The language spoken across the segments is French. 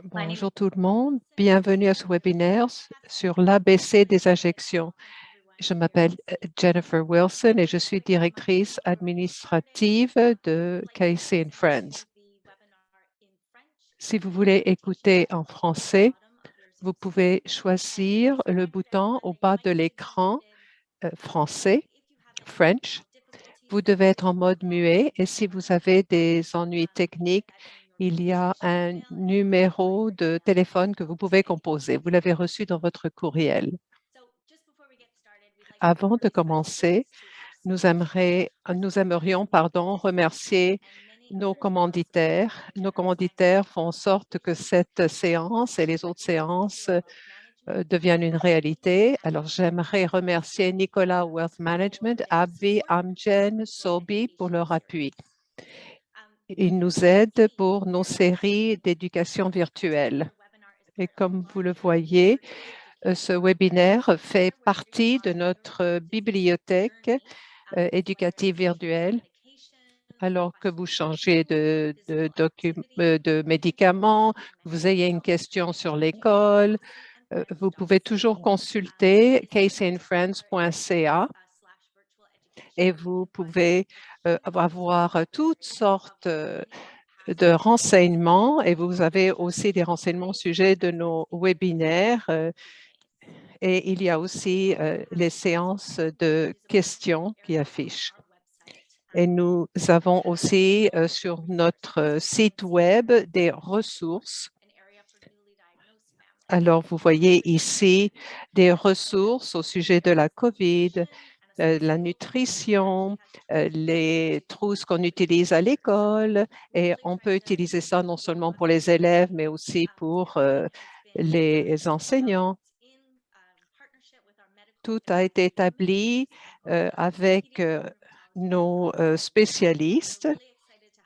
Bonjour tout le monde, bienvenue à ce webinaire sur l'ABC des injections. Je m'appelle Jennifer Wilson et je suis directrice administrative de Casey & Friends. Si vous voulez écouter en français, vous pouvez choisir le bouton au bas de l'écran français, French. Vous devez être en mode muet et si vous avez des ennuis techniques, il y a un numéro de téléphone que vous pouvez composer. Vous l'avez reçu dans votre courriel. Avant de commencer, nous aimerions remercier nos commanditaires. Nos commanditaires font en sorte que cette séance et les autres séances deviennent une réalité. Alors, j'aimerais remercier Nicolas Wealth Management, AbbVie, Amgen, Sobi pour leur appui. Ils nous aident pour nos séries d'éducation virtuelle. Et comme vous le voyez, ce webinaire fait partie de notre bibliothèque éducative virtuelle. Alors que vous changez de médicaments, que vous ayez une question sur l'école, vous pouvez toujours consulter caseyandfriends.ca et vous pouvez avoir toutes sortes de renseignements et vous avez aussi des renseignements au sujet de nos webinaires et il y a aussi les séances de questions qui affichent. Et nous avons aussi sur notre site web des ressources. Alors, vous voyez ici des ressources au sujet de la COVID, la nutrition, les trousses qu'on utilise à l'école et on peut utiliser ça non seulement pour les élèves, mais aussi pour les enseignants. Tout a été établi avec nos spécialistes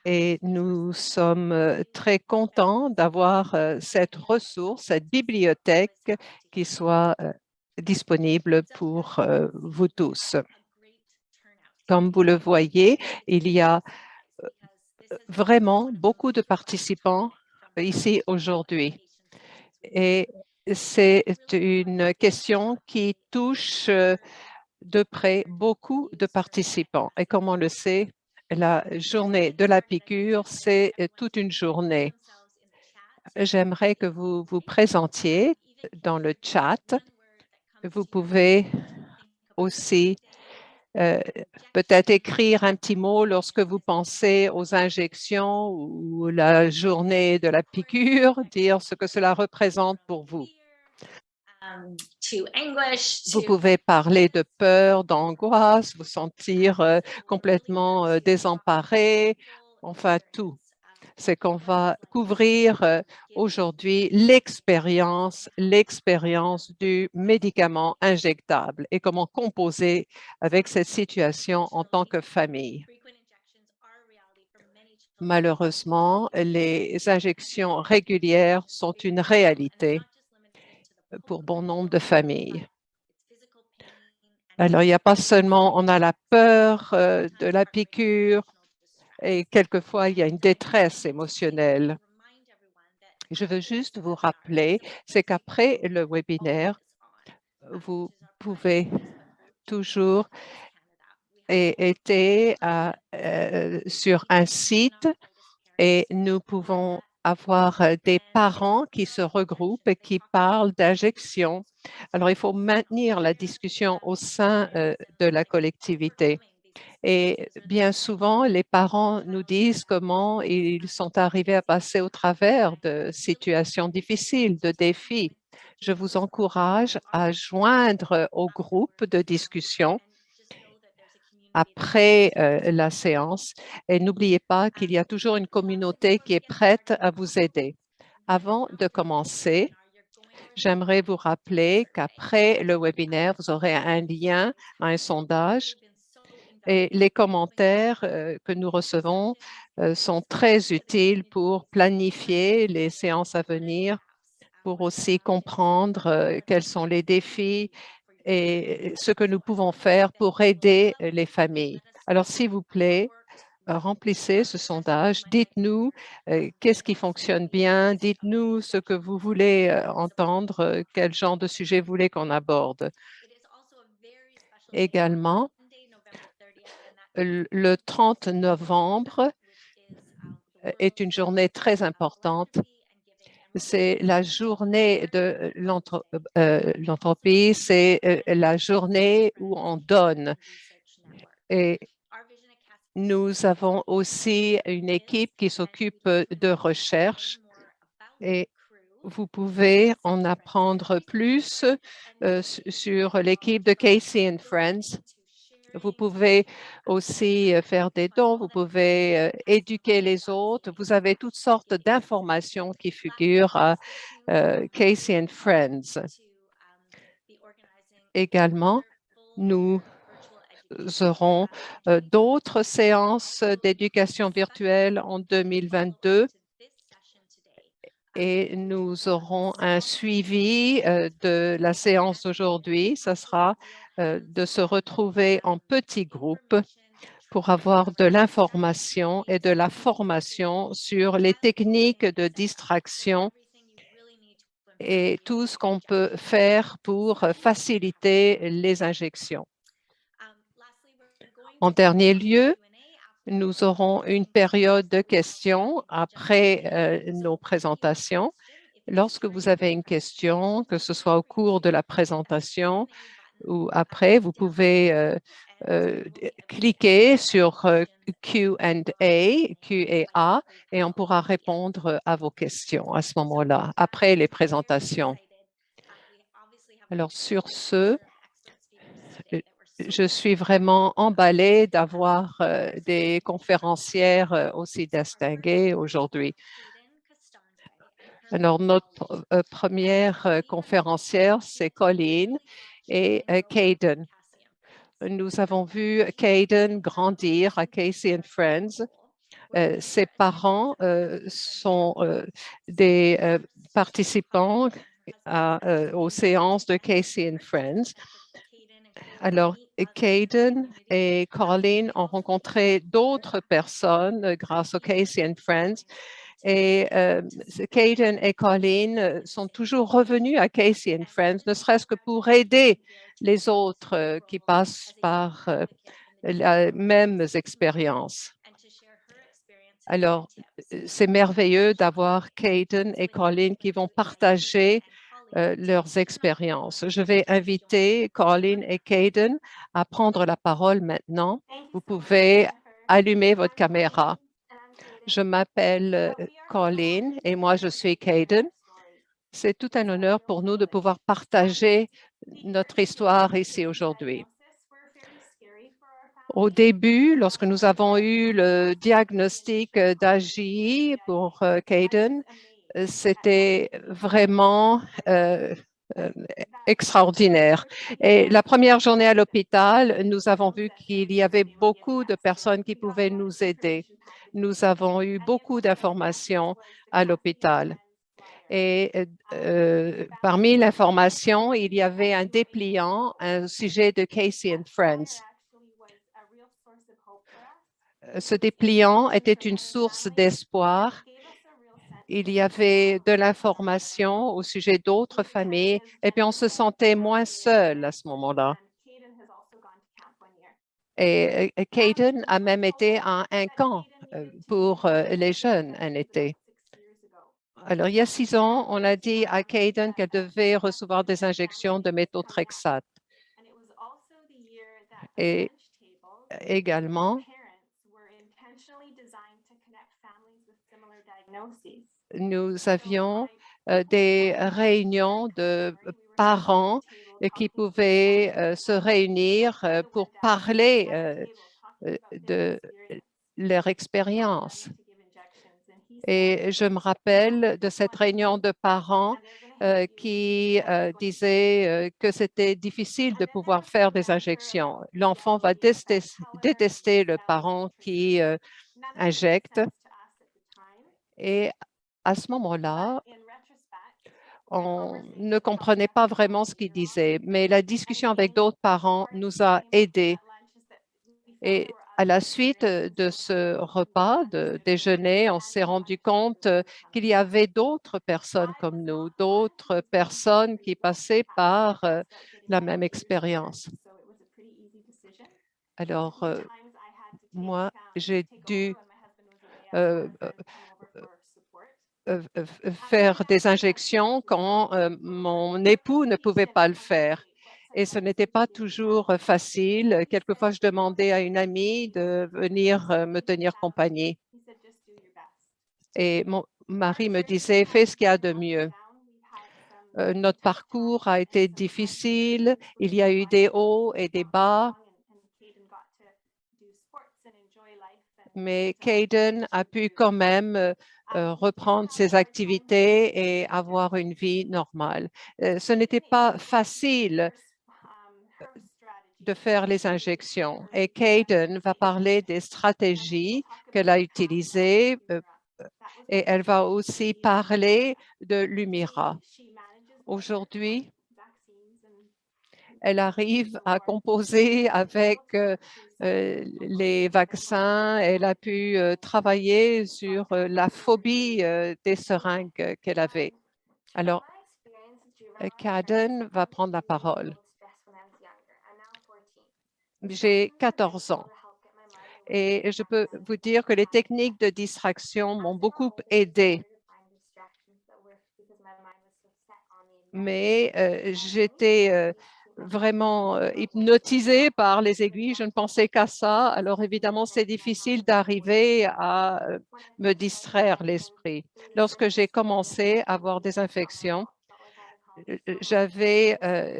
et nous sommes très contents d'avoir cette ressource, cette bibliothèque qui soit disponible pour vous tous. Comme vous le voyez, il y a vraiment beaucoup de participants ici aujourd'hui. Et c'est une question qui touche de près beaucoup de participants. Et comme on le sait, la journée de la piqûre, c'est toute une journée. J'aimerais que vous vous présentiez dans le chat. Vous pouvez aussi peut-être écrire un petit mot lorsque vous pensez aux injections ou la journée de la piqûre, dire ce que cela représente pour vous. Vous pouvez parler de peur, d'angoisse, vous sentir complètement désemparé, enfin tout. C'est qu'on va couvrir aujourd'hui l'expérience du médicament injectable et comment composer avec cette situation en tant que famille. Malheureusement, les injections régulières sont une réalité pour bon nombre de familles. Alors, il n'y a pas seulement, on a la peur de la piqûre et quelquefois, il y a une détresse émotionnelle. Je veux juste vous rappeler, c'est qu'après le webinaire, vous pouvez toujours être sur un site et nous pouvons avoir des parents qui se regroupent et qui parlent d'injection. Alors, il faut maintenir la discussion au sein de la collectivité. Et bien souvent, les parents nous disent comment ils sont arrivés à passer au travers de situations difficiles, de défis. Je vous encourage à joindre au groupe de discussion après la séance et n'oubliez pas qu'il y a toujours une communauté qui est prête à vous aider. Avant de commencer, j'aimerais vous rappeler qu'après le webinaire, vous aurez un lien à un sondage et les commentaires que nous recevons sont très utiles pour planifier les séances à venir, pour aussi comprendre quels sont les défis et ce que nous pouvons faire pour aider les familles. Alors, s'il vous plaît, remplissez ce sondage. Dites-nous qu'est-ce qui fonctionne bien. Dites-nous ce que vous voulez entendre, quel genre de sujet vous voulez qu'on aborde. Également, le 30 novembre est une journée très importante. C'est la journée de l'entreprise, c'est la journée où on donne. Et nous avons aussi une équipe qui s'occupe de recherche et vous pouvez en apprendre plus sur l'équipe de Casey and Friends. Vous pouvez aussi faire des dons, vous pouvez éduquer les autres. Vous avez toutes sortes d'informations qui figurent à Casey and Friends. Également, nous aurons d'autres séances d'éducation virtuelle en 2022 et nous aurons un suivi de la séance d'aujourd'hui. Ce sera de se retrouver en petits groupes pour avoir de l'information et de la formation sur les techniques de distraction et tout ce qu'on peut faire pour faciliter les injections. En dernier lieu, nous aurons une période de questions après nos présentations. Lorsque vous avez une question, que ce soit au cours de la présentation ou après, vous pouvez cliquer sur Q&A et on pourra répondre à vos questions à ce moment-là, après les présentations. Alors, sur ce, je suis vraiment emballée d'avoir des conférencières aussi distinguées aujourd'hui. Alors, notre première conférencière, c'est Colleen et Caden. Nous avons vu Caden grandir à Casey and Friends. Ses parents sont des participants aux séances de Casey and Friends. Alors, Caden et Colleen ont rencontré d'autres personnes grâce au Casey and Friends. Et Caden et Colleen sont toujours revenus à Casey and Friends, ne serait-ce que pour aider les autres qui passent par les mêmes expériences. Alors, c'est merveilleux d'avoir Caden et Colleen qui vont partager leurs expériences. Je vais inviter Colleen et Caden à prendre la parole maintenant. Vous pouvez allumer votre caméra. Je m'appelle Colleen et moi, je suis Caden. C'est tout un honneur pour nous de pouvoir partager notre histoire ici aujourd'hui. Au début, lorsque nous avons eu le diagnostic d'AGI pour Caden, c'était vraiment extraordinaire. Et la première journée à l'hôpital, nous avons vu qu'il y avait beaucoup de personnes qui pouvaient nous aider. Nous avons eu beaucoup d'informations à l'hôpital. Et parmi l'information, il y avait un dépliant, un sujet de Casey and Friends. Ce dépliant était une source d'espoir. Il y avait de l'information au sujet d'autres familles et puis on se sentait moins seul à ce moment-là. Et Caden a même été à un camp pour les jeunes un été. Alors, il y a 6 ans, on a dit à Caden qu'elle devait recevoir des injections de méthotrexate. Et également, nous avions des réunions de parents qui pouvaient se réunir pour parler de leur expérience. Et je me rappelle de cette réunion de parents qui disaient que c'était difficile de pouvoir faire des injections. L'enfant va détester le parent qui injecte. Et à ce moment-là, on ne comprenait pas vraiment ce qu'il disait, mais la discussion avec d'autres parents nous a aidés. Et À la suite de ce repas de déjeuner, on s'est rendu compte qu'il y avait d'autres personnes comme nous, d'autres personnes qui passaient par la même expérience. Alors, moi, j'ai dû euh, euh, faire des injections quand mon époux ne pouvait pas le faire. Et ce n'était pas toujours facile. Quelquefois, je demandais à une amie de venir me tenir compagnie. Et mon mari me disait, fais ce qu'il y a de mieux. Notre parcours a été difficile. Il y a eu des hauts et des bas. Mais Caden a pu quand même reprendre ses activités et avoir une vie normale. Ce n'était pas facile de faire les injections et Caden va parler des stratégies qu'elle a utilisées et elle va aussi parler de l'Humira. Aujourd'hui, elle arrive à composer avec les vaccins. Elle a pu travailler sur la phobie des seringues qu'elle avait. Alors, Caden va prendre la parole. J'ai 14 ans et je peux vous dire que les techniques de distraction m'ont beaucoup aidé. Mais j'étais vraiment hypnotisée par les aiguilles. Je ne pensais qu'à ça. Alors évidemment, c'est difficile d'arriver à me distraire l'esprit. Lorsque j'ai commencé à avoir des infections, j'avais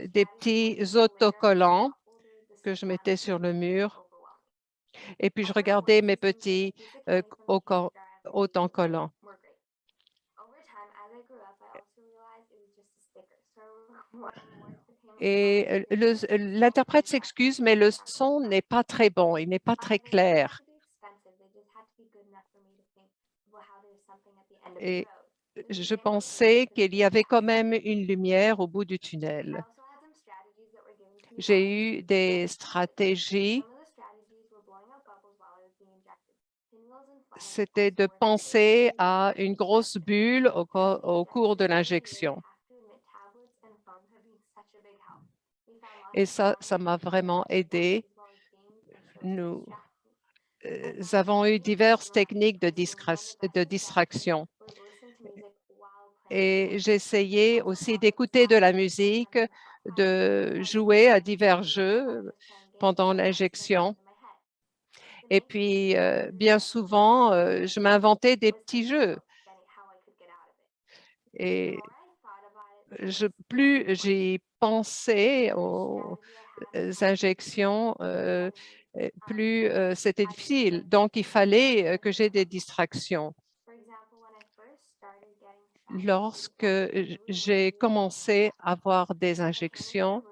des petits autocollants que je mettais sur le mur et puis je regardais mes petits autocollants. Et l'interprète s'excuse, mais le son n'est pas très bon, il n'est pas très clair. Et je pensais qu'il y avait quand même une lumière au bout du tunnel. J'ai eu des stratégies. C'était de penser à une grosse bulle au cours de l'injection. Et ça m'a vraiment aidé. Nous avons eu diverses techniques de distraction. Et j'essayais aussi d'écouter de la musique, de jouer à divers jeux pendant l'injection. Et puis, bien souvent, je m'inventais des petits jeux. Et plus j'y pensais aux injections, plus c'était difficile. Donc, il fallait que j'ai des distractions. Lorsque j'ai commencé à avoir des injections,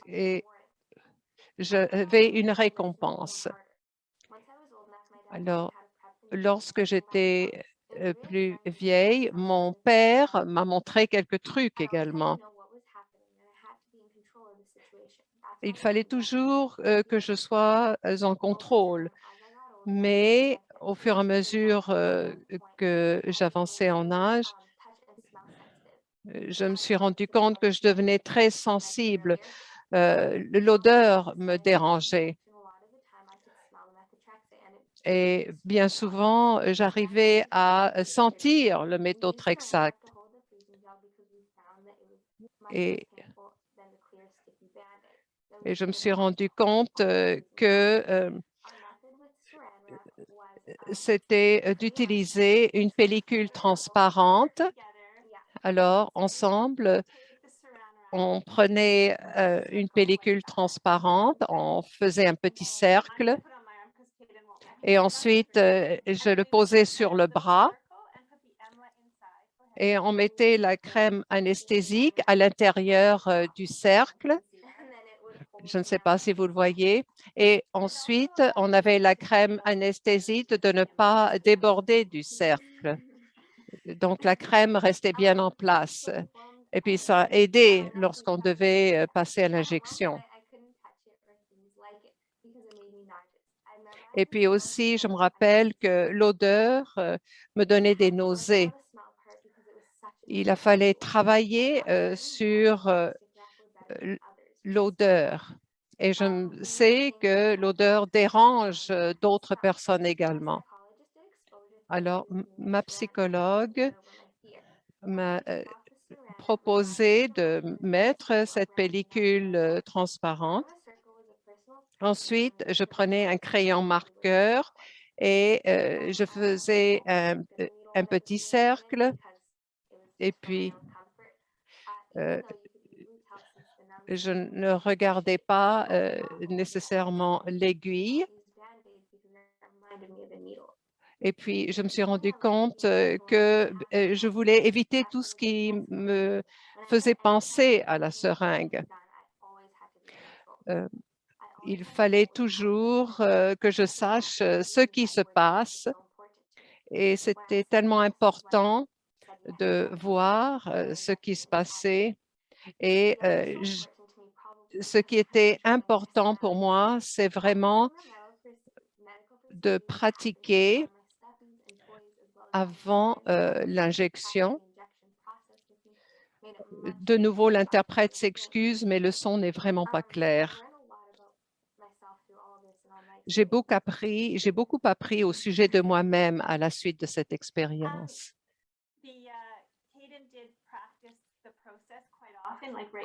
et j'avais une récompense. Alors, lorsque j'étais plus vieille, mon père m'a montré quelques trucs également. Il fallait toujours que je sois en contrôle, mais au fur et à mesure que j'avançais en âge, je me suis rendu compte que je devenais très sensible. L'odeur me dérangeait. Et bien souvent, j'arrivais à sentir le méthotrexate. Et, et je me suis rendu compte que c'était d'utiliser une pellicule transparente. Alors, ensemble, on prenait une pellicule transparente, on faisait un petit cercle et ensuite, je le posais sur le bras et on mettait la crème anesthésique à l'intérieur du cercle. Je ne sais pas si vous le voyez. Et ensuite, on avait la crème anesthésique de ne pas déborder du cercle. Donc, la crème restait bien en place. Et puis, ça a aidé lorsqu'on devait passer à l'injection. Et puis aussi, je me rappelle que l'odeur me donnait des nausées. Il a fallu travailler sur l'odeur. Et je sais que l'odeur dérange d'autres personnes également. Alors, ma psychologue m'a proposé de mettre cette pellicule transparente. Ensuite, je prenais un crayon marqueur et je faisais un petit cercle et puis je ne regardais pas nécessairement l'aiguille. Et puis, je me suis rendu compte que je voulais éviter tout ce qui me faisait penser à la seringue. Il fallait toujours que je sache ce qui se passe et c'était tellement important de voir ce qui se passait et ce qui était important pour moi, c'est vraiment de pratiquer avant l'injection. De nouveau, l'interprète s'excuse, mais le son n'est vraiment pas clair. J'ai beaucoup appris au sujet de moi-même à la suite de cette expérience.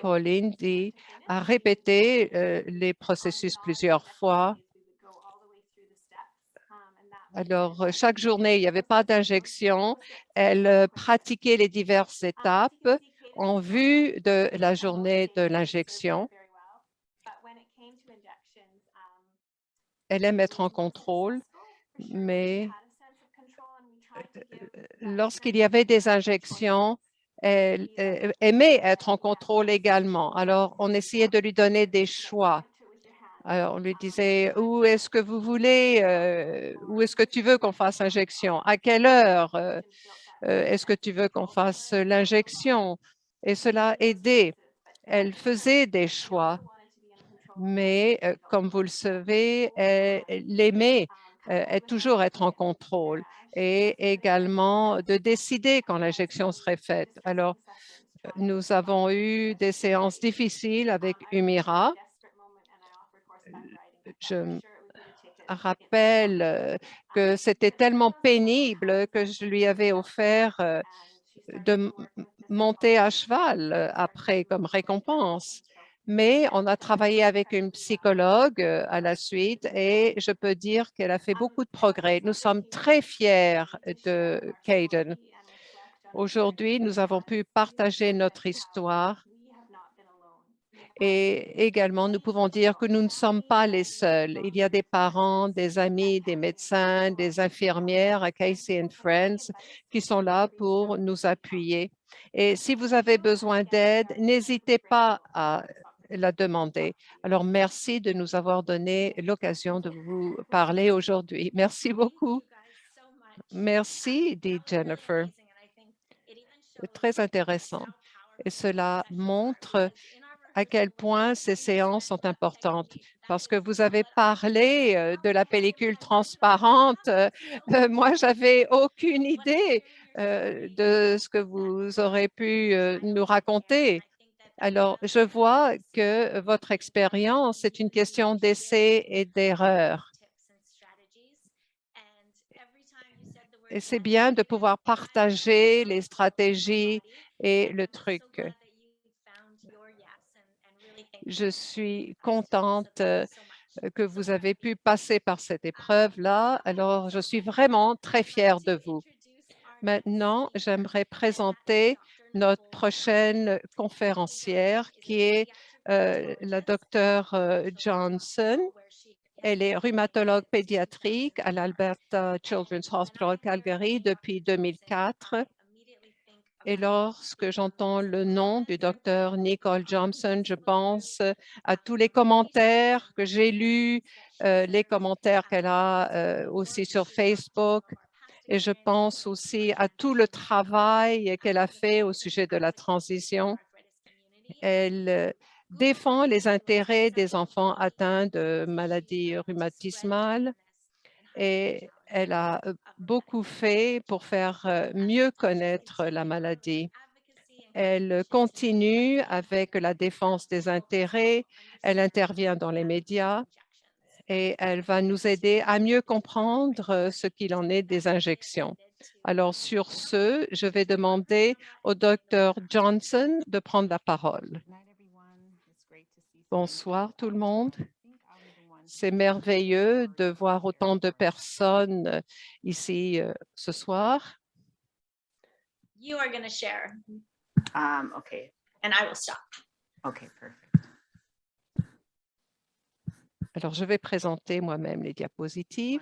Colleen dit, a répété les processus plusieurs fois. Alors, chaque journée, il n'y avait pas d'injection. Elle pratiquait les diverses étapes en vue de la journée de l'injection. Elle aime être en contrôle, mais lorsqu'il y avait des injections, elle aimait être en contrôle également. Alors, on essayait de lui donner des choix. Alors, on lui disait, où est-ce que vous voulez, où est-ce que tu veux qu'on fasse injection? À quelle heure est-ce que tu veux qu'on fasse l'injection? Et cela aidait. Elle faisait des choix, mais comme vous le savez, elle aimait toujours être en contrôle et également de décider quand l'injection serait faite. Alors, nous avons eu des séances difficiles avec Humira. Je me rappelle que c'était tellement pénible que je lui avais offert de monter à cheval après comme récompense. Mais on a travaillé avec une psychologue à la suite et je peux dire qu'elle a fait beaucoup de progrès. Nous sommes très fiers de Caden. Aujourd'hui, nous avons pu partager notre histoire et également, nous pouvons dire que nous ne sommes pas les seuls. Il y a des parents, des amis, des médecins, des infirmières à Casey and Friends qui sont là pour nous appuyer. Et si vous avez besoin d'aide, n'hésitez pas à la demander. Alors, merci de nous avoir donné l'occasion de vous parler aujourd'hui. Merci beaucoup. Merci, dit Jennifer. C'est très intéressant. Et cela montre à quel point ces séances sont importantes parce que vous avez parlé de la pellicule transparente. Moi, j'avais aucune idée de ce que vous aurez pu nous raconter. Alors, je vois que votre expérience est une question d'essai et d'erreur. Et c'est bien de pouvoir partager les stratégies et le truc. Je suis contente que vous avez pu passer par cette épreuve-là. Alors, je suis vraiment très fière de vous. Maintenant, j'aimerais présenter notre prochaine conférencière qui est la docteure Johnson. Elle est rhumatologue pédiatrique à l'Alberta Children's Hospital Calgary depuis 2004. Et lorsque j'entends le nom du docteur Nicole Johnson, je pense à tous les commentaires que j'ai lus, les commentaires qu'elle a aussi sur Facebook. Et je pense aussi à tout le travail qu'elle a fait au sujet de la transition. Elle défend les intérêts des enfants atteints de maladies rhumatismales et elle a beaucoup fait pour faire mieux connaître la maladie. Elle continue avec la défense des intérêts, elle intervient dans les médias et elle va nous aider à mieux comprendre ce qu'il en est des injections. Alors, sur ce, je vais demander au docteur Johnson de prendre la parole. Bonsoir tout le monde. C'est merveilleux de voir autant de personnes ici ce soir. You are going to share. Okay. And I will stop. Okay, perfect. Alors, je vais présenter moi-même les diapositives.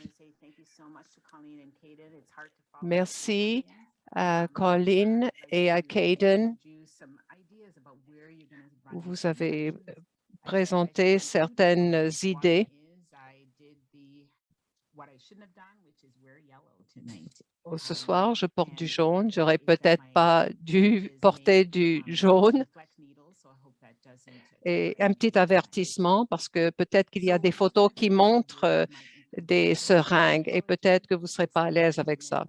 Merci à Colleen et à Caden. Vous avez présenté certaines idées. Ce soir, je porte du jaune. J'aurais peut-être pas dû porter du jaune. Et un petit avertissement parce que peut-être qu'il y a des photos qui montrent des seringues et peut-être que vous ne serez pas à l'aise avec ça.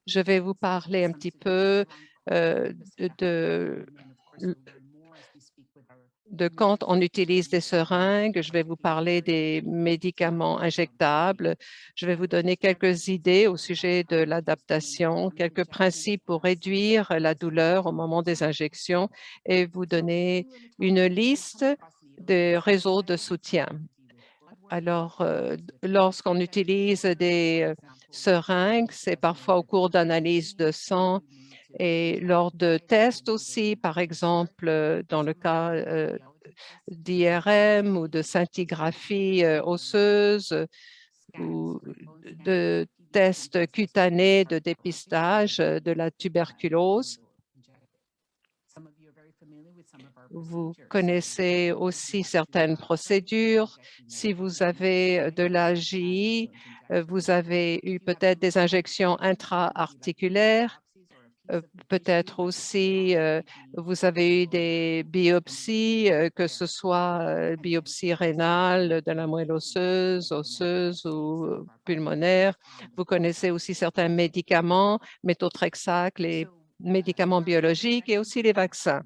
Je vais vous parler un petit peu de quand on utilise des seringues. Je vais vous parler des médicaments injectables. Je vais vous donner quelques idées au sujet de l'adaptation, quelques principes pour réduire la douleur au moment des injections et vous donner une liste des réseaux de soutien. Alors, lorsqu'on utilise des seringues, c'est parfois au cours d'analyses de sang et lors de tests aussi, par exemple, dans le cas d'IRM ou de scintigraphie osseuse ou de tests cutanés de dépistage de la tuberculose. Vous connaissez aussi certaines procédures. Si vous avez de l'AGI, vous avez eu peut-être des injections intra-articulaires. Peut-être aussi, vous avez eu des biopsies, que ce soit biopsie rénale, de la moelle osseuse ou pulmonaire. Vous connaissez aussi certains médicaments, méthotrexate, les médicaments biologiques et aussi les vaccins.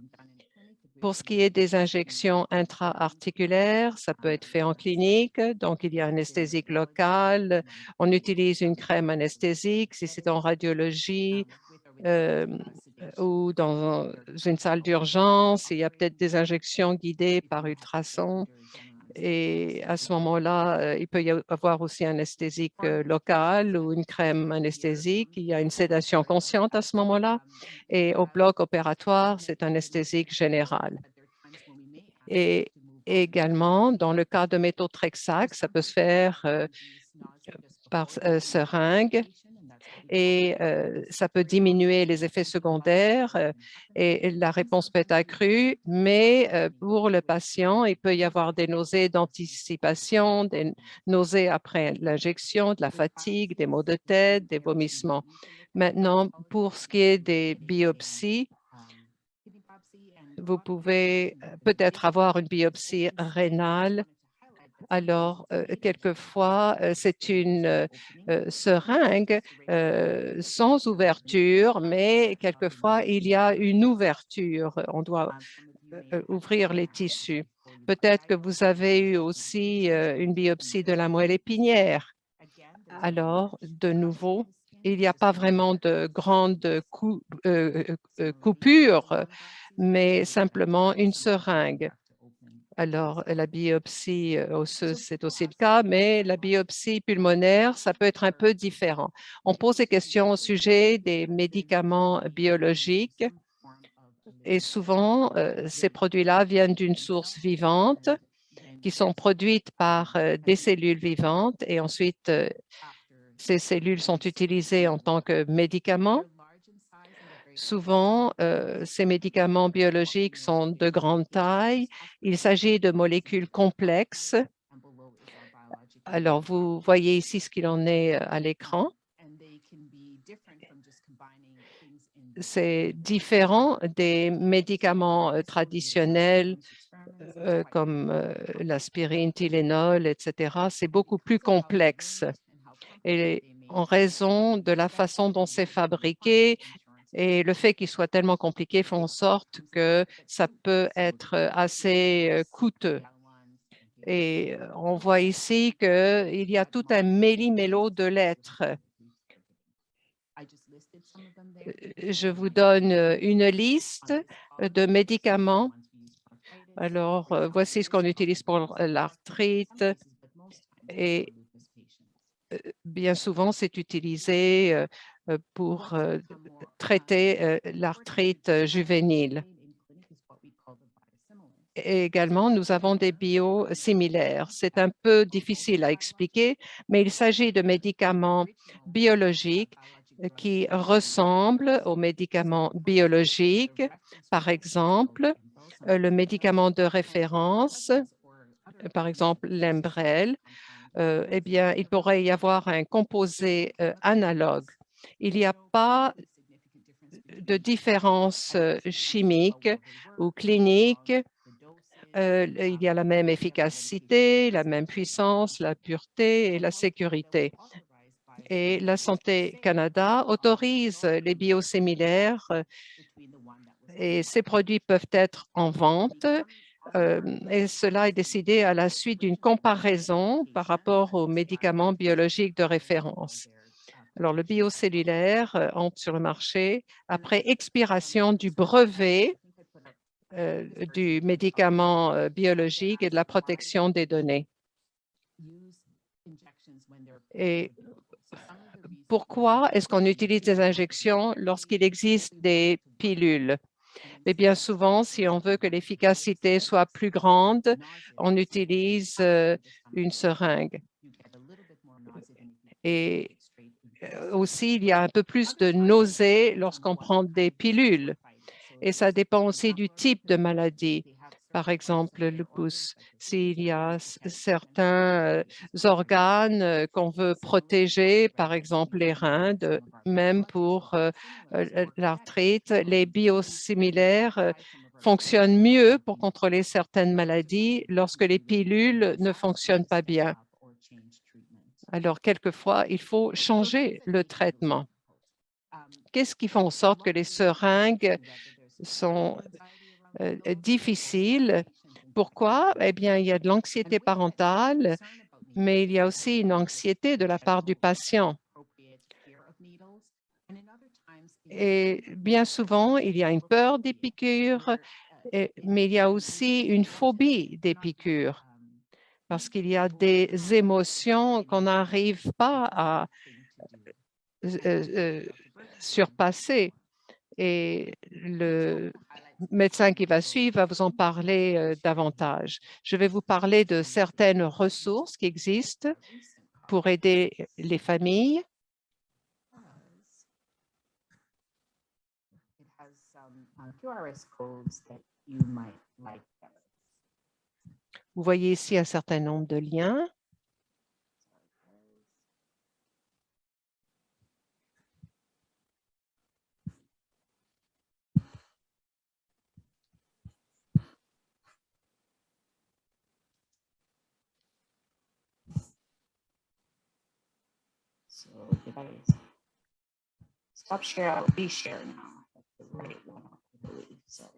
Pour ce qui est des injections intra-articulaires, ça peut être fait en clinique, donc il y a anesthésique locale, on utilise une crème anesthésique, si c'est en radiologie, ou dans une salle d'urgence, il y a peut-être des injections guidées par ultrason. Et à ce moment-là, il peut y avoir aussi un anesthésique local ou une crème anesthésique. Il y a une sédation consciente à ce moment-là. Et au bloc opératoire, c'est un anesthésique général. Et également, dans le cas de méthotrexate, ça peut se faire par seringue et ça peut diminuer les effets secondaires et la réponse peut être accrue, mais pour le patient, il peut y avoir des nausées d'anticipation, des nausées après l'injection, de la fatigue, des maux de tête, des vomissements. Maintenant, pour ce qui est des biopsies, vous pouvez peut-être avoir une biopsie rénale. Alors, quelquefois, c'est une seringue sans ouverture, mais quelquefois, il y a une ouverture. On doit ouvrir les tissus. Peut-être que vous avez eu aussi une biopsie de la moelle épinière. Alors, de nouveau, il n'y a pas vraiment de grande coupure, mais simplement une seringue. Alors, la biopsie osseuse, c'est aussi le cas, mais la biopsie pulmonaire, ça peut être un peu différent. On pose des questions au sujet des médicaments biologiques et souvent, ces produits-là viennent d'une source vivante qui sont produites par des cellules vivantes et ensuite, ces cellules sont utilisées en tant que médicaments. Souvent, ces médicaments biologiques sont de grande taille. Il s'agit de molécules complexes. Alors, vous voyez ici ce qu'il en est à l'écran. c'est différent des médicaments traditionnels comme l'aspirine, Tylenol, etc. C'est beaucoup plus complexe. Et en raison de la façon dont c'est fabriqué et le fait qu'il soit tellement compliqué font en sorte que ça peut être assez coûteux. Et on voit ici qu'il y a tout un méli-mélo de lettres. Je vous donne une liste de médicaments. Alors, voici ce qu'on utilise pour l'arthrite et bien souvent, c'est utilisé pour traiter l'arthrite juvénile. Et également, nous avons des biosimilaires. C'est un peu difficile à expliquer, mais il s'agit de médicaments biologiques qui ressemblent aux médicaments biologiques. Par exemple, le médicament de référence, par exemple l'Enbrel, eh bien, il pourrait y avoir un composé analogue. Il n'y a pas de différence chimique ou clinique. Il y a la même efficacité, la même puissance, la pureté et la sécurité. Et la Santé Canada autorise les biosimilaires et ces produits peuvent être en vente. Et cela est décidé à la suite d'une comparaison par rapport aux médicaments biologiques de référence. Alors, le biocellulaire entre sur le marché après expiration du brevet du médicament biologique et de la protection des données. Et pourquoi est-ce qu'on utilise des injections lorsqu'il existe des pilules? Mais bien souvent, si on veut que l'efficacité soit plus grande, on utilise une seringue. Et aussi, il y a un peu plus de nausées lorsqu'on prend des pilules. Et ça dépend aussi du type de maladie. Par exemple, le lupus, s'il y a certains organes qu'on veut protéger, par exemple les reins, même pour l'arthrite, les biosimilaires fonctionnent mieux pour contrôler certaines maladies lorsque les pilules ne fonctionnent pas bien. Alors, quelquefois, il faut changer le traitement. Qu'est-ce qui fait en sorte que les seringues sont difficiles? Pourquoi? Eh bien, il y a de l'anxiété parentale, mais il y a aussi une anxiété de la part du patient. Et bien souvent, il y a une peur des piqûres, mais il y a aussi une phobie des piqûres parce qu'il y a des émotions qu'on n'arrive pas à surpasser. Et le médecin qui va suivre va vous en parler davantage. Je vais vous parler de certaines ressources qui existent pour aider les familles. Vous voyez ici un certain nombre de liens. So did I stop share? I'll be share now. That's the right one, I believe. Sorry.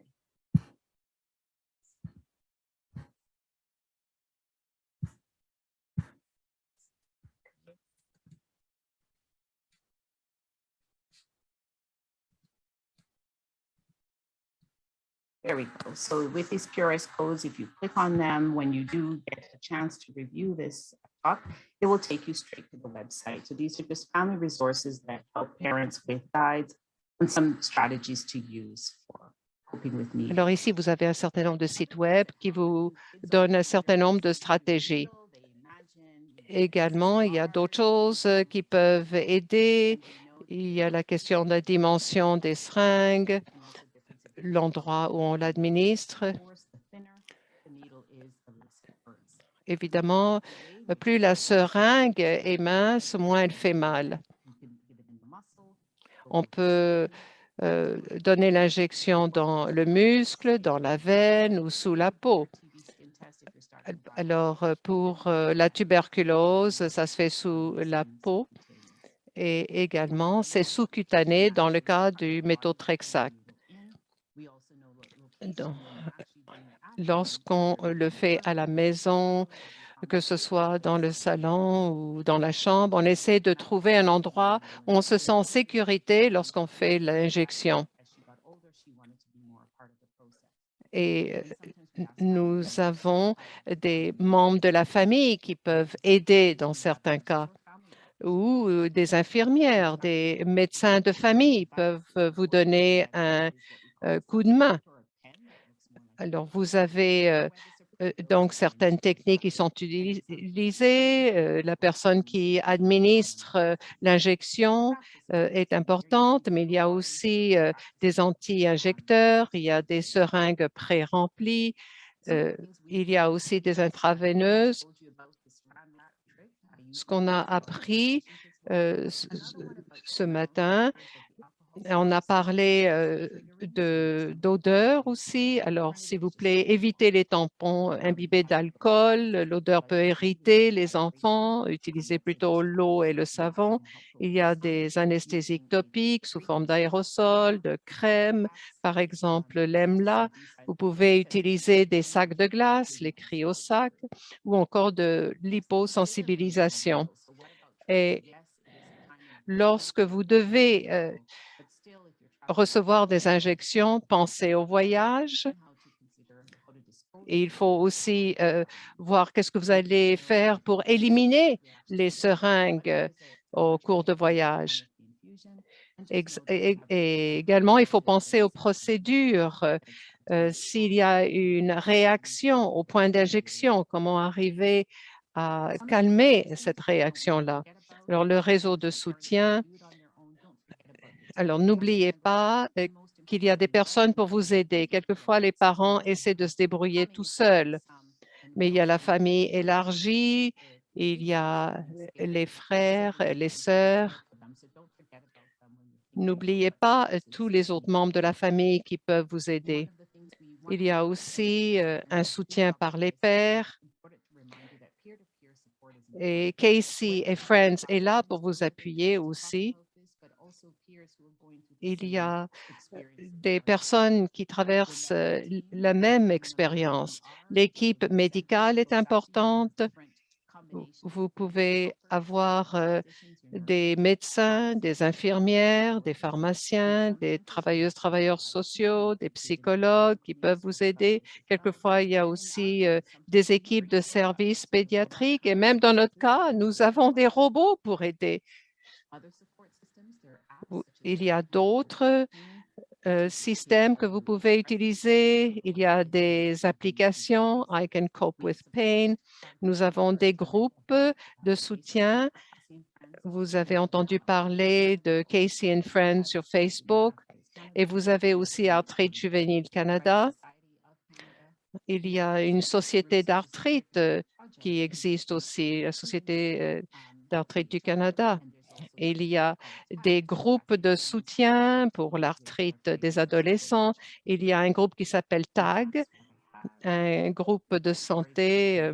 There we go. So with these QRS codes, if you click on them, when you do get a chance to review this talk, it will take you straight to the website. So these are just family resources that help parents with guides and some strategies to use for coping with needs. Alors ici, vous avez un certain nombre de sites web qui vous donnent un certain nombre de stratégies. Également, il y a d'autres choses qui peuvent aider. Il y a la question de la dimension des seringues, l'endroit où on l'administre. Évidemment, plus la seringue est mince, moins elle fait mal. On peut donner l'injection dans le muscle, dans la veine ou sous la peau. Alors, pour la tuberculose, ça se fait sous la peau et également, c'est sous-cutané dans le cas du méthotrexate. Lorsqu'on le fait à la maison, que ce soit dans le salon ou dans la chambre, on essaie de trouver un endroit où on se sent en sécurité lorsqu'on fait l'injection. Et nous avons des membres de la famille qui peuvent aider dans certains cas, ou des infirmières, des médecins de famille peuvent vous donner un coup de main. Alors, vous avez donc certaines techniques qui sont utilisées. La personne qui administre l'injection est importante, mais il y a aussi des anti-injecteurs, il y a des seringues pré-remplies, il y a aussi des intraveineuses. Ce qu'on a appris ce matin, on a parlé d'odeur aussi. Alors, s'il vous plaît, évitez les tampons imbibés d'alcool. L'odeur peut irriter les enfants. Utilisez plutôt l'eau et le savon. Il y a des anesthésiques topiques sous forme d'aérosol, de crème, par exemple l'EMLA. Vous pouvez utiliser des sacs de glace, les cryosacs, ou encore de l'hyposensibilisation. Et lorsque vous devez recevoir des injections, pensez au voyage. Et il faut aussi voir qu'est-ce que vous allez faire pour éliminer les seringues au cours de voyage. Et également, il faut penser aux procédures. S'il y a une réaction au point d'injection, comment arriver à calmer cette réaction-là. Alors, le réseau de soutien. Alors, n'oubliez pas qu'il y a des personnes pour vous aider. Quelquefois, les parents essaient de se débrouiller tout seuls, mais il y a la famille élargie, il y a les frères, les sœurs. N'oubliez pas tous les autres membres de la famille qui peuvent vous aider. Il y a aussi un soutien par les pairs. Et Casey et Friends est là pour vous appuyer aussi. Il y a des personnes qui traversent la même expérience. L'équipe médicale est importante. Vous pouvez avoir des médecins, des infirmières, des pharmaciens, des travailleuses, travailleurs sociaux, des psychologues qui peuvent vous aider. Quelquefois, il y a aussi des équipes de services pédiatriques et même dans notre cas, nous avons des robots pour aider. Il y a d'autres systèmes que vous pouvez utiliser. Il y a des applications, I Can Cope with Pain. Nous avons des groupes de soutien. Vous avez entendu parler de Casey and Friends sur Facebook et vous avez aussi Arthrite Juvénile Canada. Il y a une société d'arthrite qui existe aussi, la Société d'arthrite du Canada. Il y a des groupes de soutien pour l'arthrite des adolescents. Il y a un groupe qui s'appelle TAG, un groupe de santé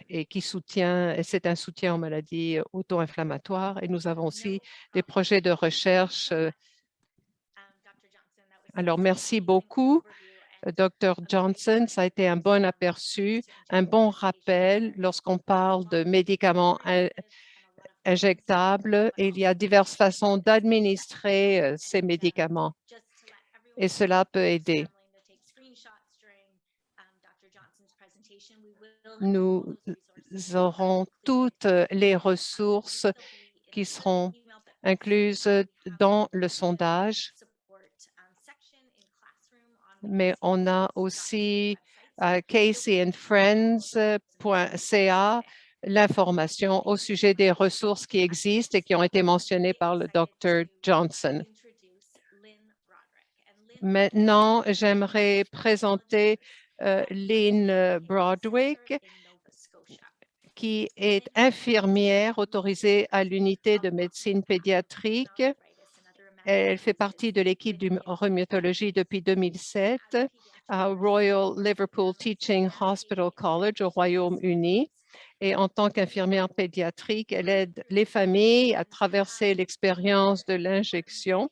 et qui soutient, c'est un soutien aux maladies auto-inflammatoires. Et nous avons aussi des projets de recherche. Alors, merci beaucoup, Dr. Johnson. Ça a été un bon aperçu, un bon rappel lorsqu'on parle de médicaments injectables. Il y a diverses façons d'administrer ces médicaments et cela peut aider. Nous aurons toutes les ressources qui seront incluses dans le sondage, mais on a aussi caseyandfriends.ca l'information au sujet des ressources qui existent et qui ont été mentionnées par le Dr. Johnson. Maintenant, j'aimerais présenter Lynn Broderick, qui est infirmière autorisée à l'unité de médecine pédiatrique Elle fait partie de l'équipe de rhumatologie depuis 2007 à Royal Liverpool Teaching Hospital College au Royaume-Uni. Et en tant qu'infirmière pédiatrique, elle aide les familles à traverser l'expérience de l'injection.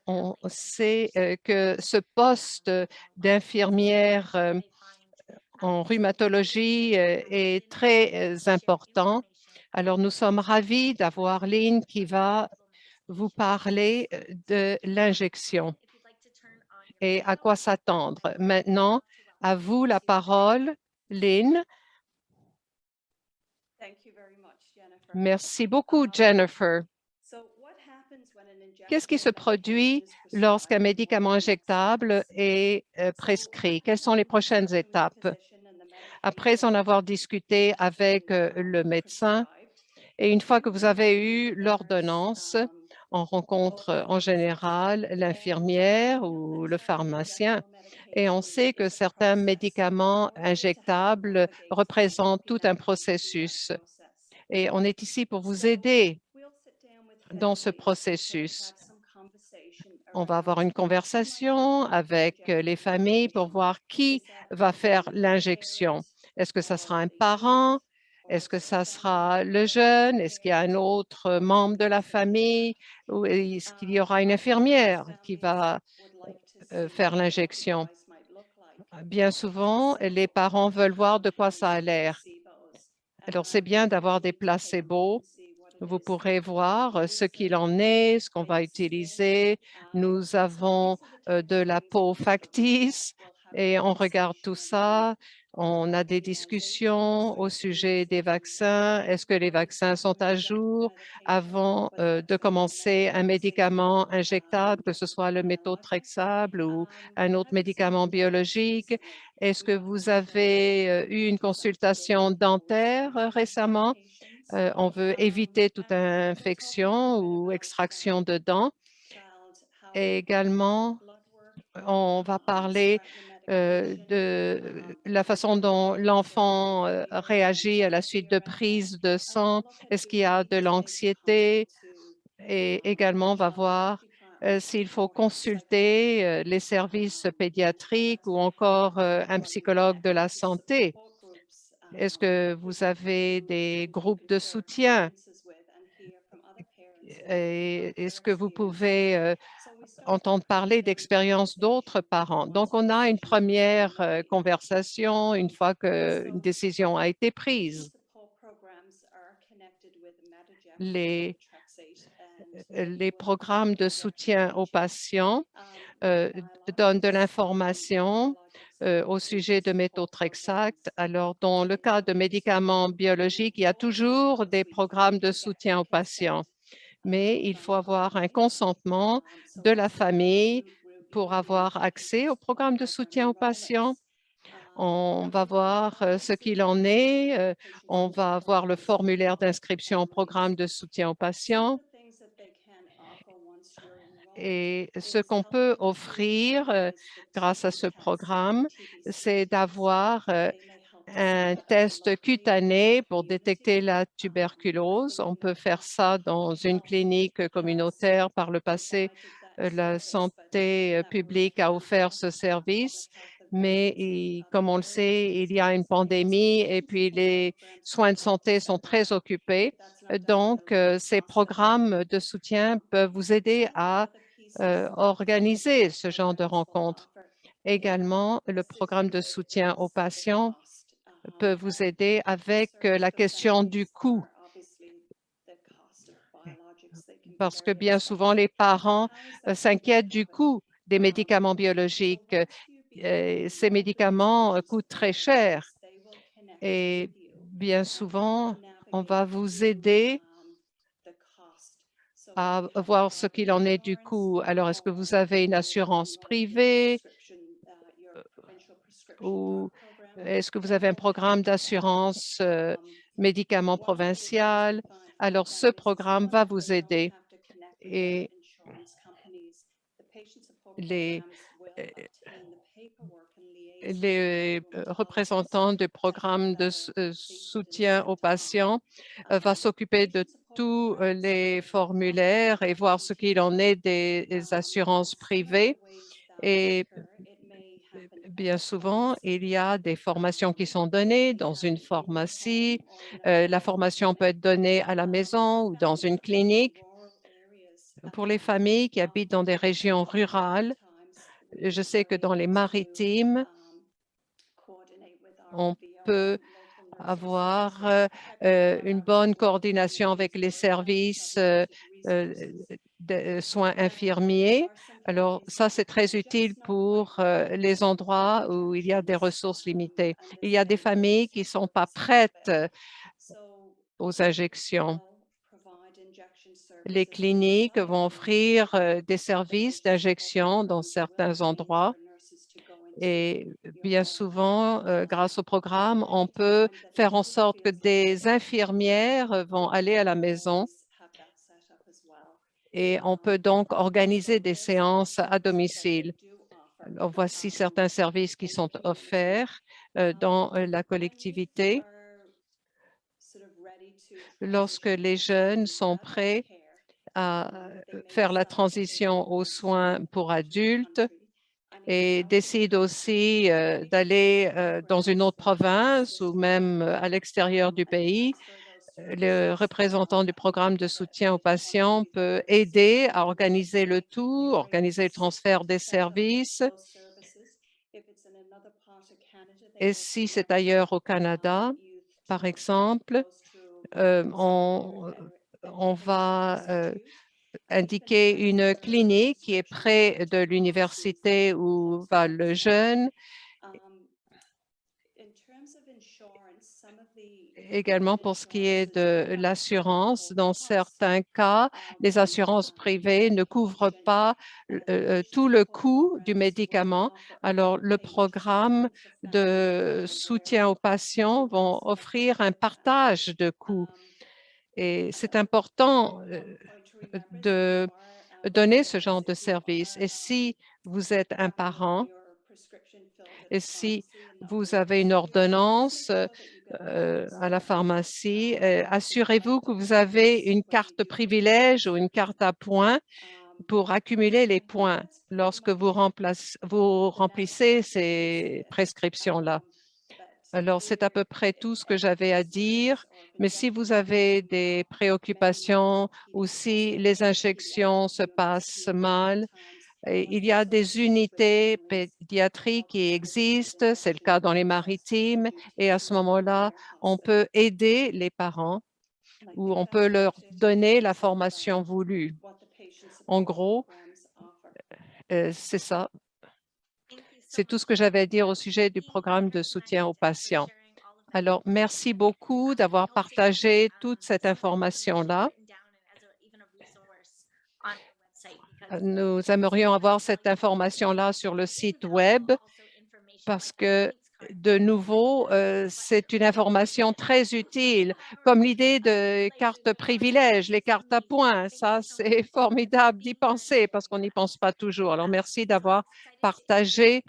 On sait que ce poste d'infirmière en rhumatologie est très important. Alors, nous sommes ravis d'avoir Lynn qui va vous parler de l'injection et à quoi s'attendre. Maintenant, à vous la parole, Lynn. Merci beaucoup, Jennifer. Qu'est-ce qui se produit lorsqu'un médicament injectable est prescrit? Quelles sont les prochaines étapes? Après en avoir discuté avec le médecin, et une fois que vous avez eu l'ordonnance, on rencontre en général l'infirmière ou le pharmacien. Et on sait que certains médicaments injectables représentent tout un processus. Et on est ici pour vous aider dans ce processus. On va avoir une conversation avec les familles pour voir qui va faire l'injection. Est-ce que ça sera un parent? Est-ce que ça sera le jeune? Est-ce qu'il y a un autre membre de la famille? Ou est-ce qu'il y aura une infirmière qui va faire l'injection? Bien souvent, les parents veulent voir de quoi ça a l'air. Alors, c'est bien d'avoir des placebos. Vous pourrez voir ce qu'il en est, ce qu'on va utiliser. Nous avons de la peau factice et on regarde tout ça. On a des discussions au sujet des vaccins. Est-ce que les vaccins sont à jour avant de commencer un médicament injectable, que ce soit le méthotrexate ou un autre médicament biologique? Est-ce que vous avez eu une consultation dentaire récemment? On veut éviter toute infection ou extraction de dents. Et également, on va parler de la façon dont l'enfant réagit à la suite de prise de sang. Est-ce qu'il y a de l'anxiété? Et également, on va voir s'il faut consulter les services pédiatriques ou encore un psychologue de la santé. Est-ce que vous avez des groupes de soutien? Et est-ce que vous pouvez entendre parler d'expériences d'autres parents? Donc, on a une première conversation une fois qu'une décision a été prise. Les programmes de soutien aux patients donnent de l'information au sujet de méthotrexate. Alors, dans le cas de médicaments biologiques, il y a toujours des programmes de soutien aux patients, mais il faut avoir un consentement de la famille pour avoir accès au programme de soutien aux patients. On va voir ce qu'il en est. On va voir le formulaire d'inscription au programme de soutien aux patients. Et ce qu'on peut offrir grâce à ce programme, c'est d'avoir un test cutané pour détecter la tuberculose. On peut faire ça dans une clinique communautaire. Par le passé, la santé publique a offert ce service, mais comme on le sait, il y a une pandémie et puis les soins de santé sont très occupés. Donc, ces programmes de soutien peuvent vous aider à organiser ce genre de rencontres. Également, le programme de soutien aux patients peut vous aider avec la question du coût, parce que bien souvent, les parents s'inquiètent du coût des médicaments biologiques. Ces médicaments coûtent très cher et bien souvent, on va vous aider à voir ce qu'il en est du coût. Alors, est-ce que vous avez une assurance privée ou est-ce que vous avez un programme d'assurance médicaments provincial? Alors, ce programme va vous aider et les, représentants du programme de soutien aux patients va s'occuper de tous les formulaires et voir ce qu'il en est des assurances privées. Et bien souvent, il y a des formations qui sont données dans une pharmacie. La formation peut être donnée à la maison ou dans une clinique. Pour les familles qui habitent dans des régions rurales, je sais que dans les maritimes, on peut avoir une bonne coordination avec les services euh, de soins infirmiers. Alors, ça, c'est très utile pour les endroits où il y a des ressources limitées. Il y a des familles qui ne sont pas prêtes aux injections. Les cliniques vont offrir des services d'injection dans certains endroits. Et bien souvent, grâce au programme, on peut faire en sorte que des infirmières vont aller à la maison et on peut donc organiser des séances à domicile. Alors, voici certains services qui sont offerts dans la collectivité. Lorsque les jeunes sont prêts à faire la transition aux soins pour adultes et décident aussi d'aller dans une autre province ou même à l'extérieur du pays, le représentant du programme de soutien aux patients peut aider à organiser le tout, organiser le transfert des services. Et si c'est ailleurs au Canada, par exemple, on va indiquer une clinique qui est près de l'université où va le jeune. Également pour ce qui est de l'assurance, dans certains cas, les assurances privées ne couvrent pas tout le coût du médicament. Alors, le programme de soutien aux patients vont offrir un partage de coûts. Et c'est important de donner ce genre de service. Et si vous êtes un parent et si vous avez une ordonnance à la pharmacie, assurez-vous que vous avez une carte privilège ou une carte à points pour accumuler les points lorsque vous remplissez ces prescriptions-là. Alors, c'est à peu près tout ce que j'avais à dire, mais si vous avez des préoccupations ou si les injections se passent mal, et il y a des unités pédiatriques qui existent, c'est le cas dans les maritimes, et à ce moment-là, on peut aider les parents ou on peut leur donner la formation voulue. En gros, c'est ça. C'est tout ce que j'avais à dire au sujet du programme de soutien aux patients. Alors, merci beaucoup d'avoir partagé toute cette information-là. Nous aimerions avoir cette information-là sur le site Web parce que, de nouveau, c'est une information très utile, comme l'idée de cartes privilèges, les cartes à points. Ça, c'est formidable d'y penser parce qu'on n'y pense pas toujours. Alors, merci d'avoir partagé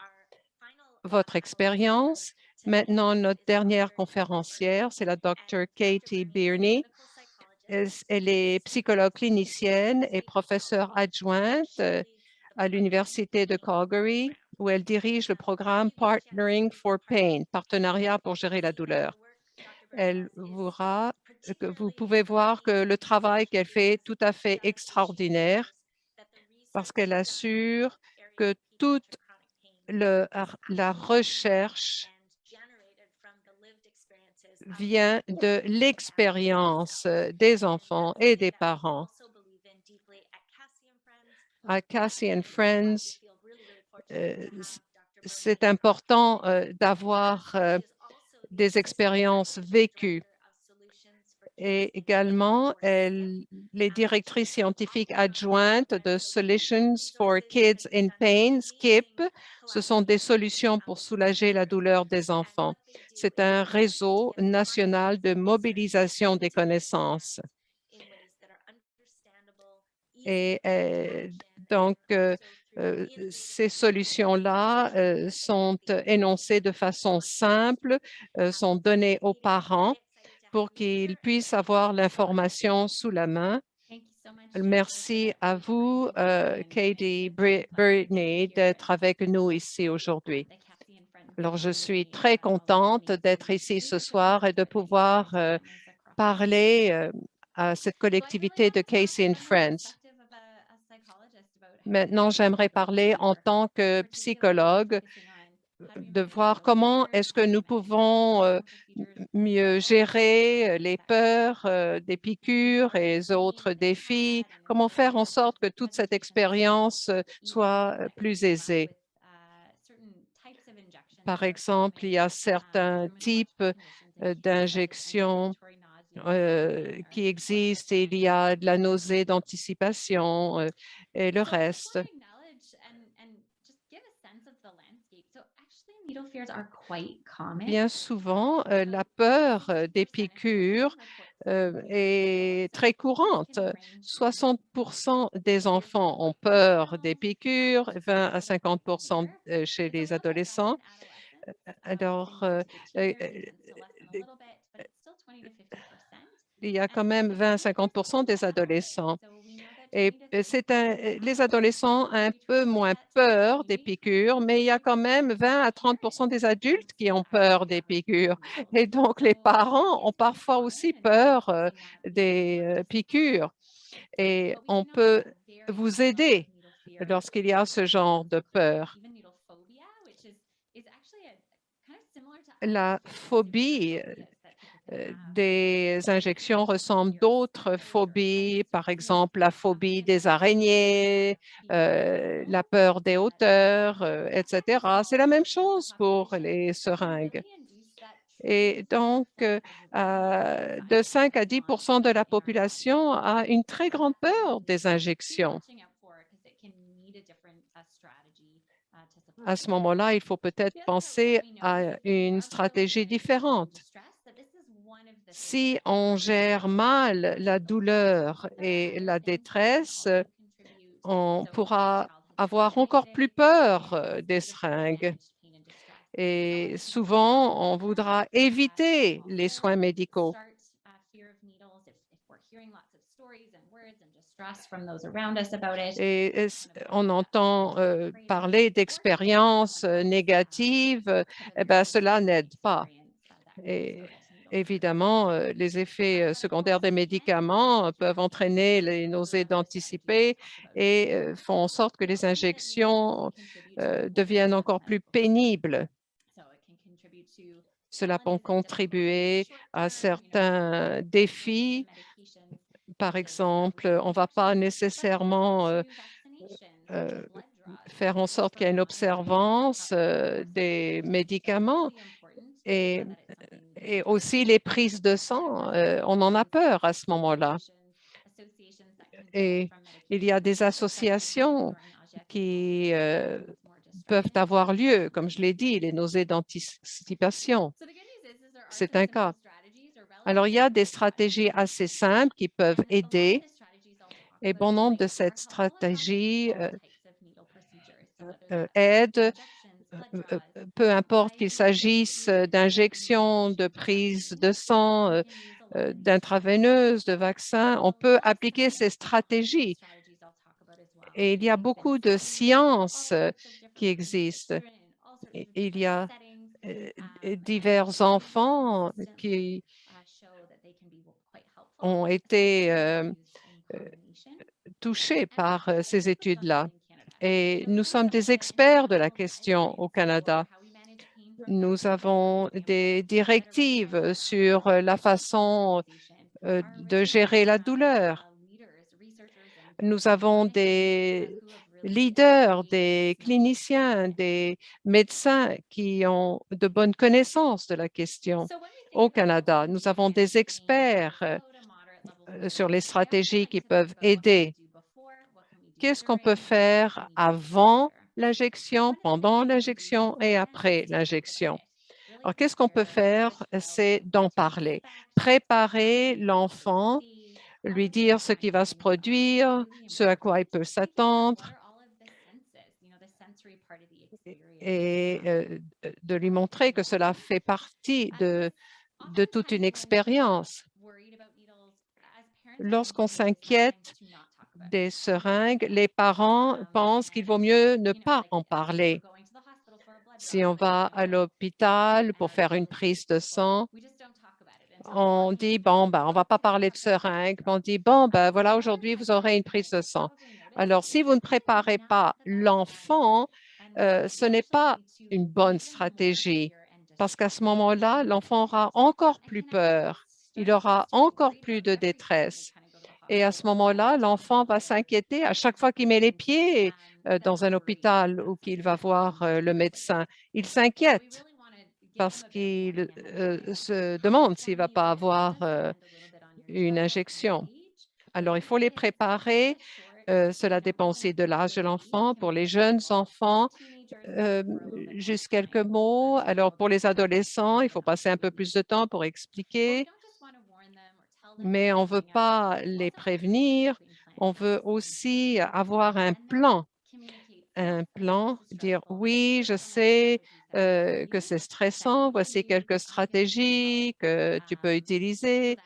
votre expérience. Maintenant, notre dernière conférencière, c'est la Dr. Katie Birney. Elle est psychologue clinicienne et professeure adjointe à l'Université de Calgary, où elle dirige le programme Partnering for Pain, partenariat pour gérer la douleur. Vous pouvez voir que le travail qu'elle fait est tout à fait extraordinaire parce qu'elle assure que toute la recherche vient de l'expérience des enfants et des parents. À Cassie and Friends, c'est important d'avoir des expériences vécues. Et également, elle est directrice scientifique adjointe de Solutions for Kids in Pain, SKIP. Ce sont des solutions pour soulager la douleur des enfants. C'est un réseau national de mobilisation des connaissances. Et donc, ces solutions-là sont énoncées de façon simple, sont données aux parents pour qu'ils puissent avoir l'information sous la main. Merci à vous, Katie Brittany, d'être avec nous ici aujourd'hui. Alors, je suis très contente d'être ici ce soir et de pouvoir parler à cette collectivité de Casey and Friends. Maintenant, j'aimerais parler en tant que psychologue de voir comment est-ce que nous pouvons mieux gérer les peurs des piqûres et les autres défis, comment faire en sorte que toute cette expérience soit plus aisée. Par exemple, il y a certains types d'injections qui existent et il y a de la nausée d'anticipation et le reste. Bien souvent, la peur des piqûres est très courante. 60% des enfants ont peur des piqûres, 20 à 50% chez les adolescents. Alors, il y a quand même 20 à 50% des adolescents. Et les adolescents ont un peu moins peur des piqûres, mais il y a quand même 20 à 30% des adultes qui ont peur des piqûres. Et donc, les parents ont parfois aussi peur des piqûres. Et on peut vous aider lorsqu'il y a ce genre de peur. La phobie des injections ressemblent d'autres phobies, par exemple la phobie des araignées, la peur des hauteurs, etc. C'est la même chose pour les seringues. Et donc, de 5 à 10% de la population a une très grande peur des injections. À ce moment-là, il faut peut-être penser à une stratégie différente. Si on gère mal la douleur et la détresse, on pourra avoir encore plus peur des seringues. Et souvent, on voudra éviter les soins médicaux. Et on entend parler d'expériences négatives, eh bien, cela n'aide pas. Et évidemment, les effets secondaires des médicaments peuvent entraîner les nausées d'anticiper et font en sorte que les injections deviennent encore plus pénibles. Cela peut contribuer à certains défis. Par exemple, on ne va pas nécessairement faire en sorte qu'il y ait une observance des médicaments et aussi les prises de sang. On en a peur à ce moment-là. Et il y a des associations qui peuvent avoir lieu, comme je l'ai dit, les nausées d'anticipation. C'est un cas. Alors, il y a des stratégies assez simples qui peuvent aider et bon nombre de cette stratégie aident, peu importe qu'il s'agisse d'injections, de prises de sang, d'intraveineuses, de vaccins, on peut appliquer ces stratégies. Et il y a beaucoup de sciences qui existent. Il y a divers enfants qui ont été touchés par ces études-là. Et nous sommes des experts de la question au Canada. Nous avons des directives sur la façon de gérer la douleur. Nous avons des leaders, des cliniciens, des médecins qui ont de bonnes connaissances de la question au Canada. Nous avons des experts sur les stratégies qui peuvent aider. Qu'est-ce qu'on peut faire avant l'injection, pendant l'injection et après l'injection? Alors, qu'est-ce qu'on peut faire? C'est d'en parler. Préparer l'enfant, lui dire ce qui va se produire, ce à quoi il peut s'attendre et de lui montrer que cela fait partie de de toute une expérience. Lorsqu'on s'inquiète des seringues, les parents pensent qu'il vaut mieux ne pas en parler. Si on va à l'hôpital pour faire une prise de sang, on dit, bon, ben, on ne va pas parler de seringue, on dit, bon, ben, voilà, aujourd'hui, vous aurez une prise de sang. Alors, si vous ne préparez pas l'enfant, ce n'est pas une bonne stratégie parce qu'à ce moment-là, l'enfant aura encore plus peur, il aura encore plus de détresse. Et à ce moment-là, l'enfant va s'inquiéter à chaque fois qu'il met les pieds dans un hôpital ou qu'il va voir le médecin. Il s'inquiète parce qu'il se demande s'il ne va pas avoir une injection. Alors, il faut les préparer. Cela dépend aussi de l'âge de l'enfant. Pour les jeunes enfants, juste quelques mots. Alors, pour les adolescents, il faut passer un peu plus de temps pour expliquer, mais on ne veut pas les prévenir. On veut aussi avoir un plan, dire oui, je sais que c'est stressant, voici quelques stratégies que tu peux utiliser.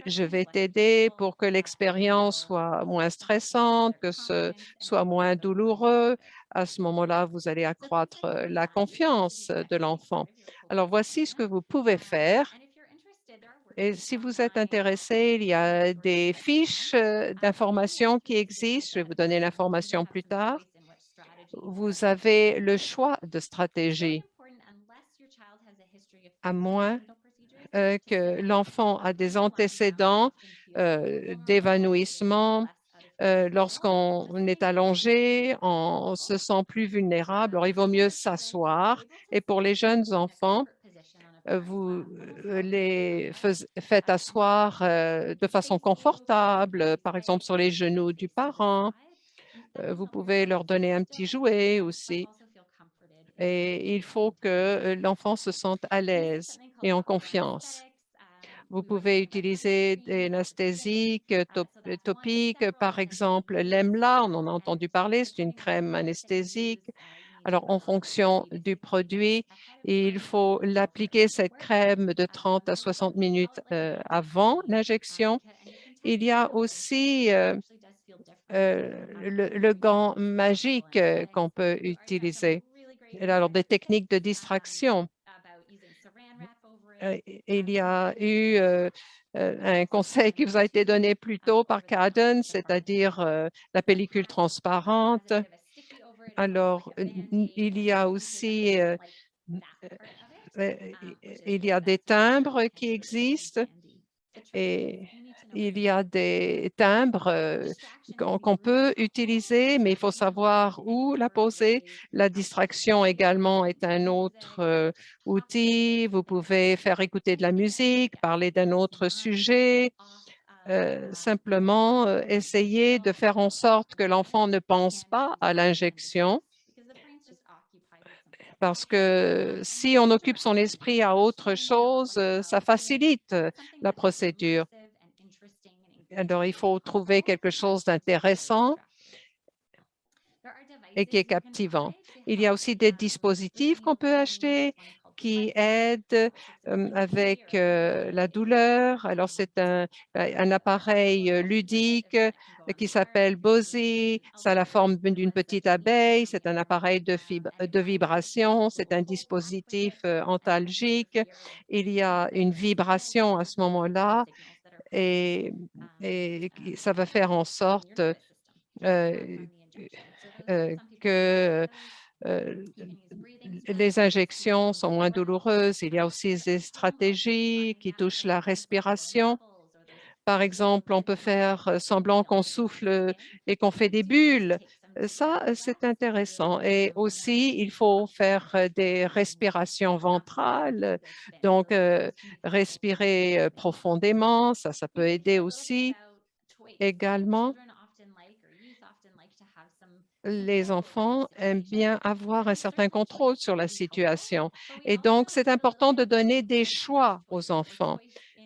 Je vais t'aider pour que l'expérience soit moins stressante, que ce soit moins douloureux. À ce moment-là, vous allez accroître la confiance de l'enfant. Alors, voici ce que vous pouvez faire. Et si vous êtes intéressé, il y a des fiches d'information qui existent. Je vais vous donner l'information plus tard. Vous avez le choix de stratégie, à moins que l'enfant a des antécédents d'évanouissement. Lorsqu'on est allongé, on se sent plus vulnérable. Alors, il vaut mieux s'asseoir. Et pour les jeunes enfants, vous les faites asseoir de façon confortable, par exemple sur les genoux du parent. Vous pouvez leur donner un petit jouet aussi. Et il faut que l'enfant se sente à l'aise et en confiance. Vous pouvez utiliser des anesthésiques topiques, par exemple l'EMLA, on en a entendu parler, c'est une crème anesthésique. Alors, en fonction du produit, il faut l'appliquer, cette crème, de 30 à 60 minutes avant l'injection. Il y a aussi le gant magique qu'on peut utiliser. Alors, des techniques de distraction. Il y a eu un conseil qui vous a été donné plus tôt par Caden, c'est-à-dire la pellicule transparente. Alors, il y a aussi il y a des timbres qui existent et il y a des timbres qu'on peut utiliser, mais il faut savoir où la poser. La distraction également est un autre outil. Vous pouvez faire écouter de la musique, parler d'un autre sujet, simplement essayer de faire en sorte que l'enfant ne pense pas à l'injection, parce que si on occupe son esprit à autre chose, ça facilite la procédure. Alors, il faut trouver quelque chose d'intéressant et qui est captivant. Il y a aussi des dispositifs qu'on peut acheter qui aident avec la douleur. Alors, c'est un appareil ludique qui s'appelle Bozy. Ça a la forme d'une petite abeille. C'est un appareil de vibration. C'est un dispositif antalgique. Il y a une vibration à ce moment-là et ça va faire en sorte que les injections sont moins douloureuses. Il y a aussi des stratégies qui touchent la respiration. Par exemple, on peut faire semblant qu'on souffle et qu'on fait des bulles. Ça, c'est intéressant. Et aussi, il faut faire des respirations ventrales, donc respirer profondément, ça peut aider aussi. Également, les enfants aiment bien avoir un certain contrôle sur la situation. Et donc, c'est important de donner des choix aux enfants.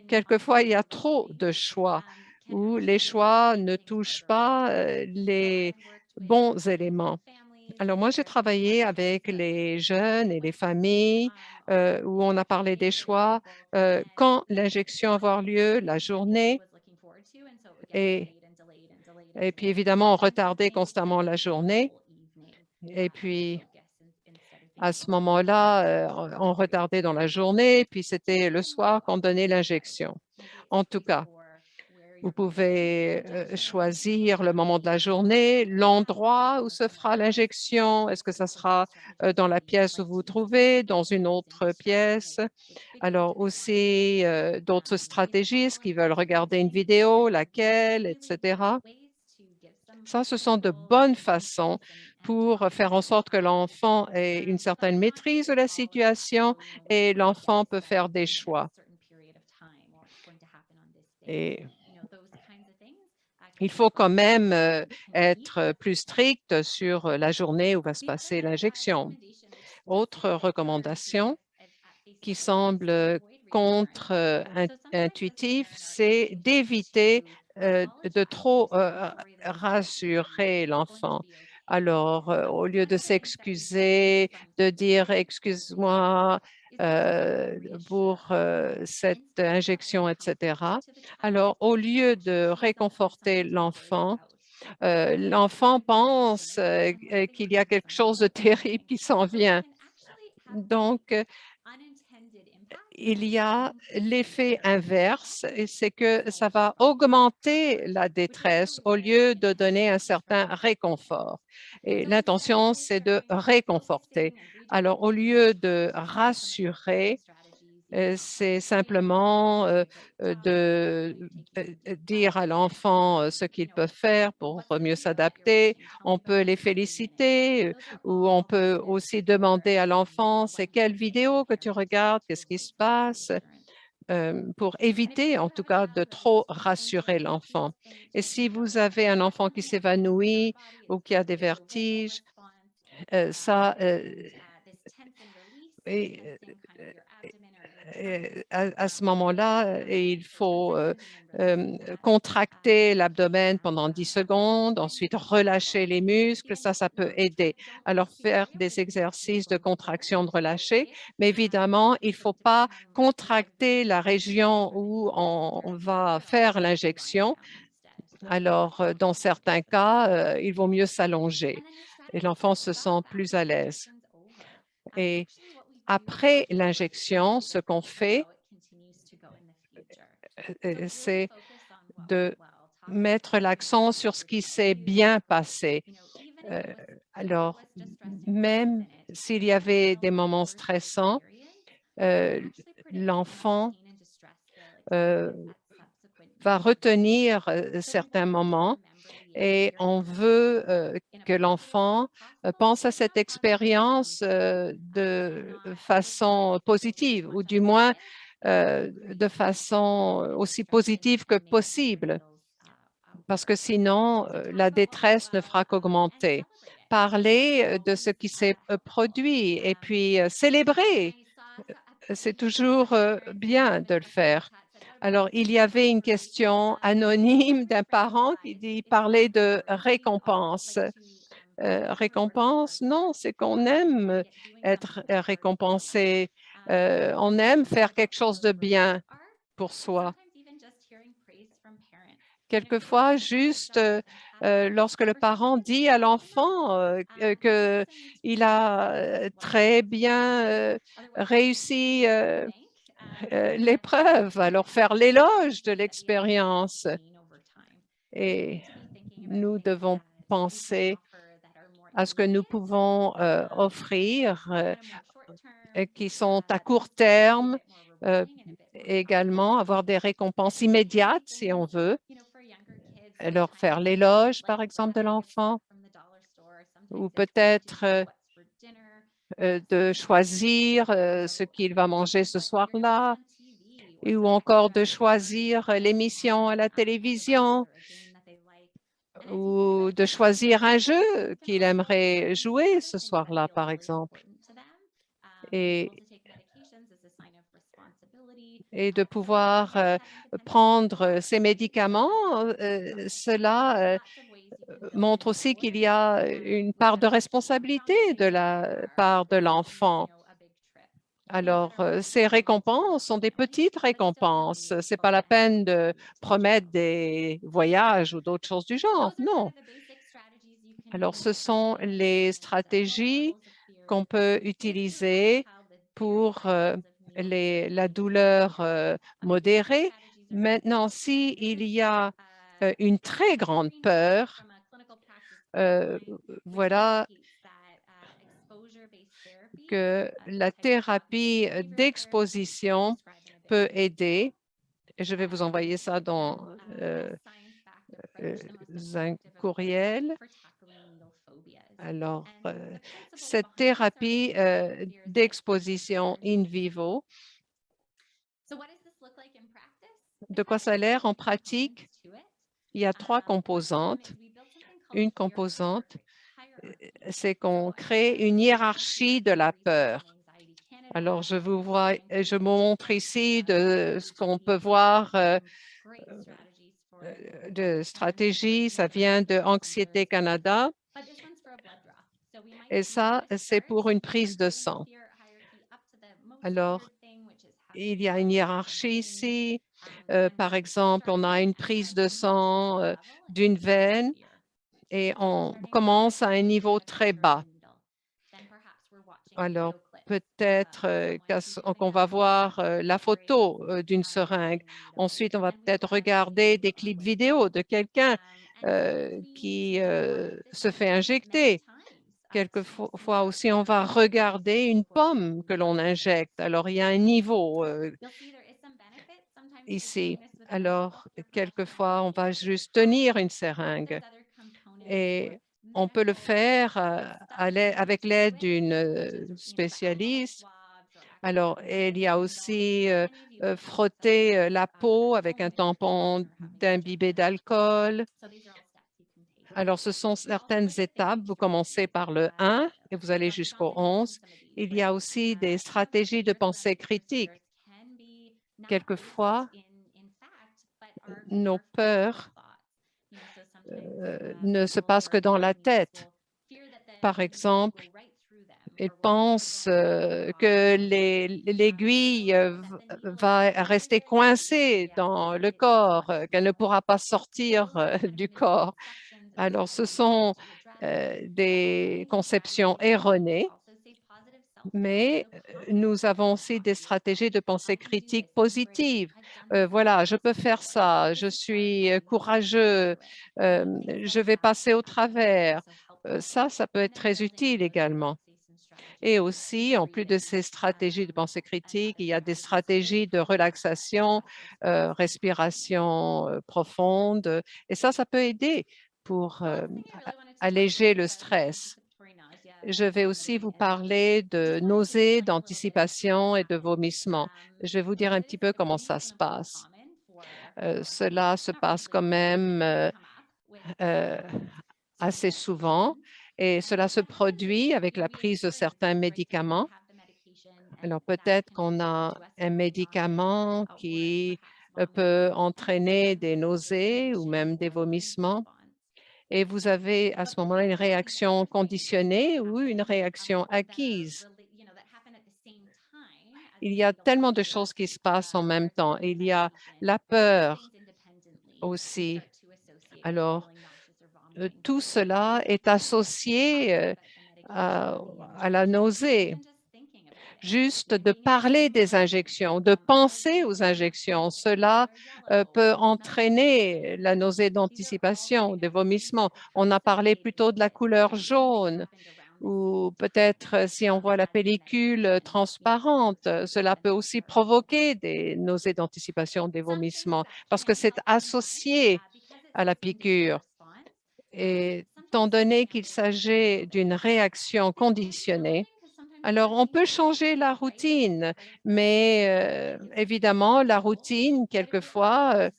Quelquefois, il y a trop de choix où les choix ne touchent pas les bons éléments. Alors moi, j'ai travaillé avec les jeunes et les familles où on a parlé des choix, quand l'injection va avoir lieu, la journée, et, et puis évidemment, on retardait constamment la journée. Et puis, à ce moment-là, on retardait dans la journée, puis c'était le soir qu'on donnait l'injection. En tout cas, vous pouvez choisir le moment de la journée, l'endroit où se fera l'injection. Est-ce que ça sera dans la pièce où vous vous trouvez, dans une autre pièce? Alors aussi, d'autres stratégistes qui veulent regarder une vidéo, laquelle, etc. Ça, ce sont de bonnes façons pour faire en sorte que l'enfant ait une certaine maîtrise de la situation et l'enfant peut faire des choix. Et il faut quand même être plus strict sur la journée où va se passer l'injection. Autre recommandation qui semble contre-intuitif, c'est d'éviter de trop rassurer l'enfant. Alors, au lieu de s'excuser, de dire excuse-moi pour cette injection, etc. Alors, au lieu de réconforter l'enfant, l'enfant pense qu'il y a quelque chose de terrible qui s'en vient. Donc, il y a l'effet inverse, et c'est que ça va augmenter la détresse au lieu de donner un certain réconfort. Et l'intention, c'est de réconforter. Alors, au lieu de rassurer, c'est simplement de dire à l'enfant ce qu'il peut faire pour mieux s'adapter. On peut les féliciter ou on peut aussi demander à l'enfant, c'est quelle vidéo que tu regardes, qu'est-ce qui se passe, pour éviter en tout cas de trop rassurer l'enfant. Et si vous avez un enfant qui s'évanouit ou qui a des vertiges, ça, et, à ce moment-là, il faut contracter l'abdomen pendant 10 secondes, ensuite relâcher les muscles, ça peut aider. Alors, faire des exercices de contraction, de relâcher, mais évidemment, il ne faut pas contracter la région où on va faire l'injection. Alors, dans certains cas, il vaut mieux s'allonger et l'enfant se sent plus à l'aise. Et après l'injection, ce qu'on fait, c'est de mettre l'accent sur ce qui s'est bien passé. Euh, alors, même s'il y avait des moments stressants, euh, l'enfant va retenir certains moments et on veut que l'enfant pense à cette expérience de façon positive ou du moins de façon aussi positive que possible, parce que sinon, la détresse ne fera qu'augmenter. Parler de ce qui s'est produit et puis célébrer, c'est toujours bien de le faire. Alors, il y avait une question anonyme d'un parent qui dit parler de récompense. Récompense, non, c'est qu'on aime être récompensé. On aime faire quelque chose de bien pour soi. Quelquefois, juste lorsque le parent dit à l'enfant qu'il a très bien réussi l'épreuve, alors faire l'éloge de l'expérience. Et nous devons penser à ce que nous pouvons offrir qui sont à court terme, également avoir des récompenses immédiates si on veut, leur faire l'éloge, par exemple, de l'enfant, ou peut-être de choisir ce qu'il va manger ce soir-là, ou encore de choisir l'émission à la télévision, ou de choisir un jeu qu'il aimerait jouer ce soir-là, par exemple. Et de pouvoir prendre ces médicaments, cela montre aussi qu'il y a une part de responsabilité de la part de l'enfant. Alors, ces récompenses sont des petites récompenses. Ce n'est pas la peine de promettre des voyages ou d'autres choses du genre. Non. Alors, ce sont les stratégies qu'on peut utiliser pour la douleur modérée. Maintenant, s'il y a une très grande peur, voilà que la thérapie d'exposition peut aider. Et je vais vous envoyer ça dans un courriel. Alors, cette thérapie d'exposition in vivo, de quoi ça a l'air en pratique? Il y a 3 composantes. Une composante, c'est qu'on crée une hiérarchie de la peur. Alors, je vous montre ici de ce qu'on peut voir de stratégie. Ça vient de Anxiété Canada. Et ça, c'est pour une prise de sang. Alors, il y a une hiérarchie ici. Par exemple, on a une prise de sang d'une veine et on commence à un niveau très bas. Alors, peut-être qu'on va voir la photo d'une seringue. Ensuite, on va peut-être regarder des clips vidéo de quelqu'un qui se fait injecter. Quelquefois aussi, on va regarder une pomme que l'on injecte. Alors, il y a un niveau ici. Alors, quelquefois, on va juste tenir une seringue et on peut le faire avec l'aide d'une spécialiste. Alors, il y a aussi frotter la peau avec un tampon d'imbibé d'alcool. Alors, ce sont certaines étapes. Vous commencez par le 1 et vous allez jusqu'au 11. Il y a aussi des stratégies de pensée critique. Quelquefois, nos peurs ne se passent que dans la tête. Par exemple, ils pensent que l'aiguille va rester coincée dans le corps, qu'elle ne pourra pas sortir du corps. Alors, ce sont des conceptions erronées, mais nous avons aussi des stratégies de pensée critique positives. Voilà, je peux faire ça, je suis courageux, je vais passer au travers. Ça peut être très utile également. Et aussi, en plus de ces stratégies de pensée critique, il y a des stratégies de relaxation, respiration profonde. Et ça peut aider pour alléger le stress. Je vais aussi vous parler de nausées, d'anticipation et de vomissements. Je vais vous dire un petit peu comment ça se passe. Cela se passe quand même assez souvent et cela se produit avec la prise de certains médicaments. Alors peut-être qu'on a un médicament qui peut entraîner des nausées ou même des vomissements. Et vous avez à ce moment-là une réaction conditionnée ou une réaction acquise. Il y a tellement de choses qui se passent en même temps. Il y a la peur aussi. Alors, tout cela est associé à la nausée. Juste de parler des injections, de penser aux injections, cela peut entraîner la nausée d'anticipation, des vomissements. On a parlé plutôt de la couleur jaune ou peut-être si on voit la pellicule transparente, cela peut aussi provoquer des nausées d'anticipation, des vomissements parce que c'est associé à la piqûre. Et étant donné qu'il s'agit d'une réaction conditionnée, alors on peut changer la routine, mais évidemment, la routine, quelquefois,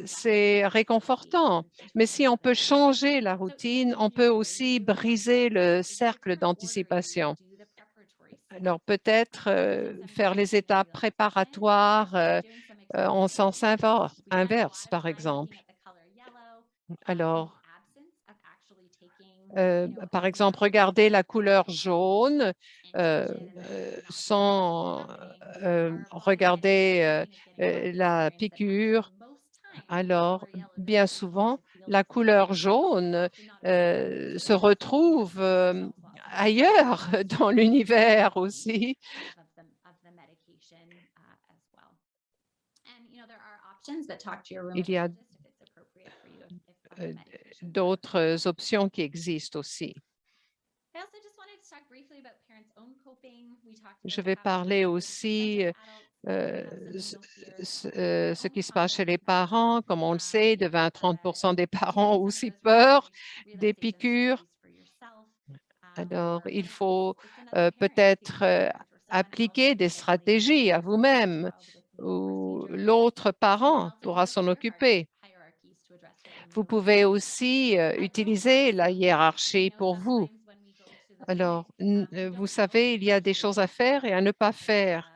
c'est réconfortant. Mais si on peut changer la routine, on peut aussi briser le cercle d'anticipation. Alors peut-être faire les étapes préparatoires en sens inverse, par exemple. Alors, Par exemple, regardez la couleur jaune sans regarder la piqûre. Alors, bien souvent, la couleur jaune se retrouve ailleurs dans l'univers aussi. Il y a d'autres options qui existent aussi. Je vais parler aussi ce qui se passe chez les parents. Comme on le sait, de 20 à 30 des parents ont aussi peur des piqûres. Alors, il faut peut-être appliquer des stratégies à vous-même ou l'autre parent pourra s'en occuper. Vous pouvez aussi utiliser la hiérarchie pour vous. Alors, vous savez, il y a des choses à faire et à ne pas faire.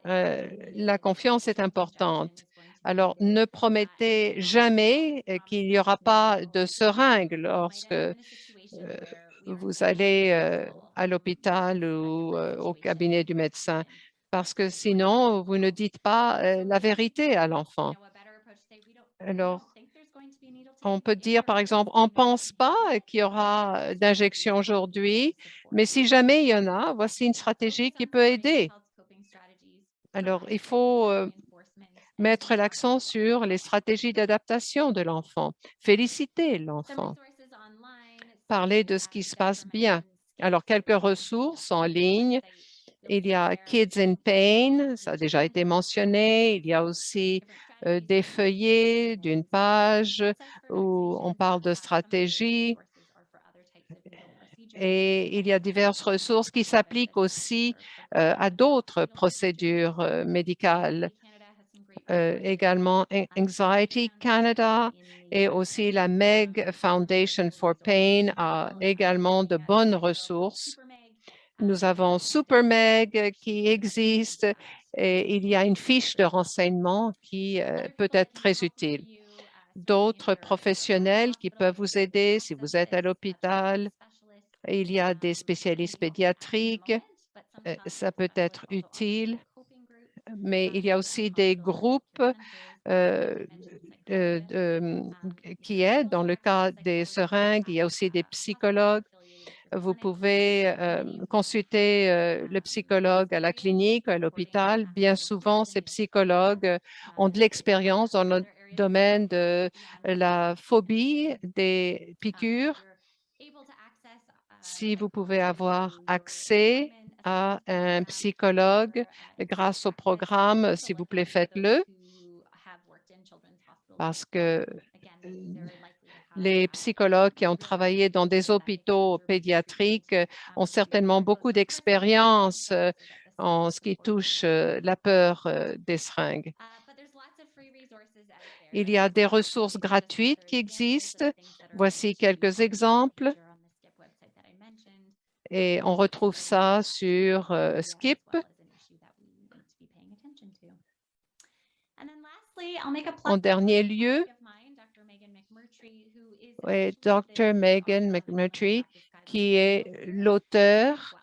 La confiance est importante. Alors, ne promettez jamais qu'il n'y aura pas de seringue lorsque vous allez à l'hôpital ou au cabinet du médecin, parce que sinon, vous ne dites pas la vérité à l'enfant. Alors, on peut dire, par exemple, on ne pense pas qu'il y aura d'injection aujourd'hui, mais si jamais il y en a, voici une stratégie qui peut aider. Alors, il faut mettre l'accent sur les stratégies d'adaptation de l'enfant, féliciter l'enfant, parler de ce qui se passe bien. Alors, quelques ressources en ligne. Il y a Kids in Pain, ça a déjà été mentionné. Il y a aussi des feuillets d'une page où on parle de stratégie. Et il y a diverses ressources qui s'appliquent aussi à d'autres procédures médicales. Également, Anxiety Canada et aussi la Meg Foundation for Pain a également de bonnes ressources. Nous avons SuperMeg qui existe et il y a une fiche de renseignement qui peut être très utile. D'autres professionnels qui peuvent vous aider si vous êtes à l'hôpital. Il y a des spécialistes pédiatriques, ça peut être utile, mais il y a aussi des groupes qui aident. Dans le cas des seringues, il y a aussi des psychologues. Vous pouvez consulter le psychologue à la clinique, à l'hôpital. Bien souvent, ces psychologues ont de l'expérience dans le domaine de la phobie des piqûres. Si vous pouvez avoir accès à un psychologue grâce au programme, s'il vous plaît, faites-le, parce que les psychologues qui ont travaillé dans des hôpitaux pédiatriques ont certainement beaucoup d'expérience en ce qui touche la peur des seringues. Il y a des ressources gratuites qui existent. Voici quelques exemples. Et on retrouve ça sur Skip. En dernier lieu, Dr. Megan McMurtry, qui est l'auteur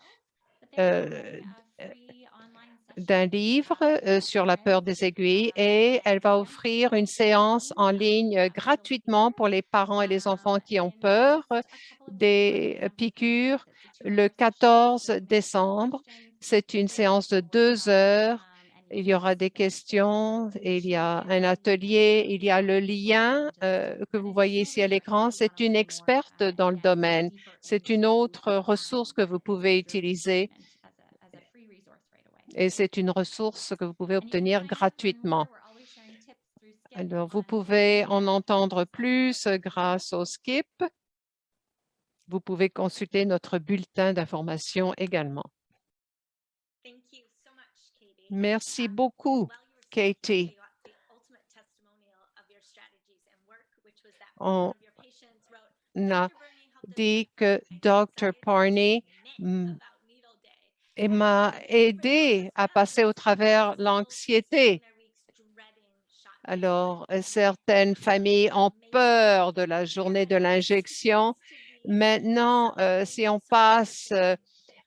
d'un livre sur la peur des aiguilles et elle va offrir une séance en ligne gratuitement pour les parents et les enfants qui ont peur des piqûres le 14 décembre. C'est une séance de 2 heures. Il y aura des questions, il y a un atelier, il y a le lien que vous voyez ici à l'écran. C'est une experte dans le domaine. C'est une autre ressource que vous pouvez utiliser et c'est une ressource que vous pouvez obtenir gratuitement. Alors, vous pouvez en entendre plus grâce au Skip. Vous pouvez consulter notre bulletin d'information également. Merci beaucoup, Katie. On a dit que Dr. Parney m'a aidé à passer au travers l'anxiété. Alors, certaines familles ont peur de la journée de l'injection Maintenant, si on passe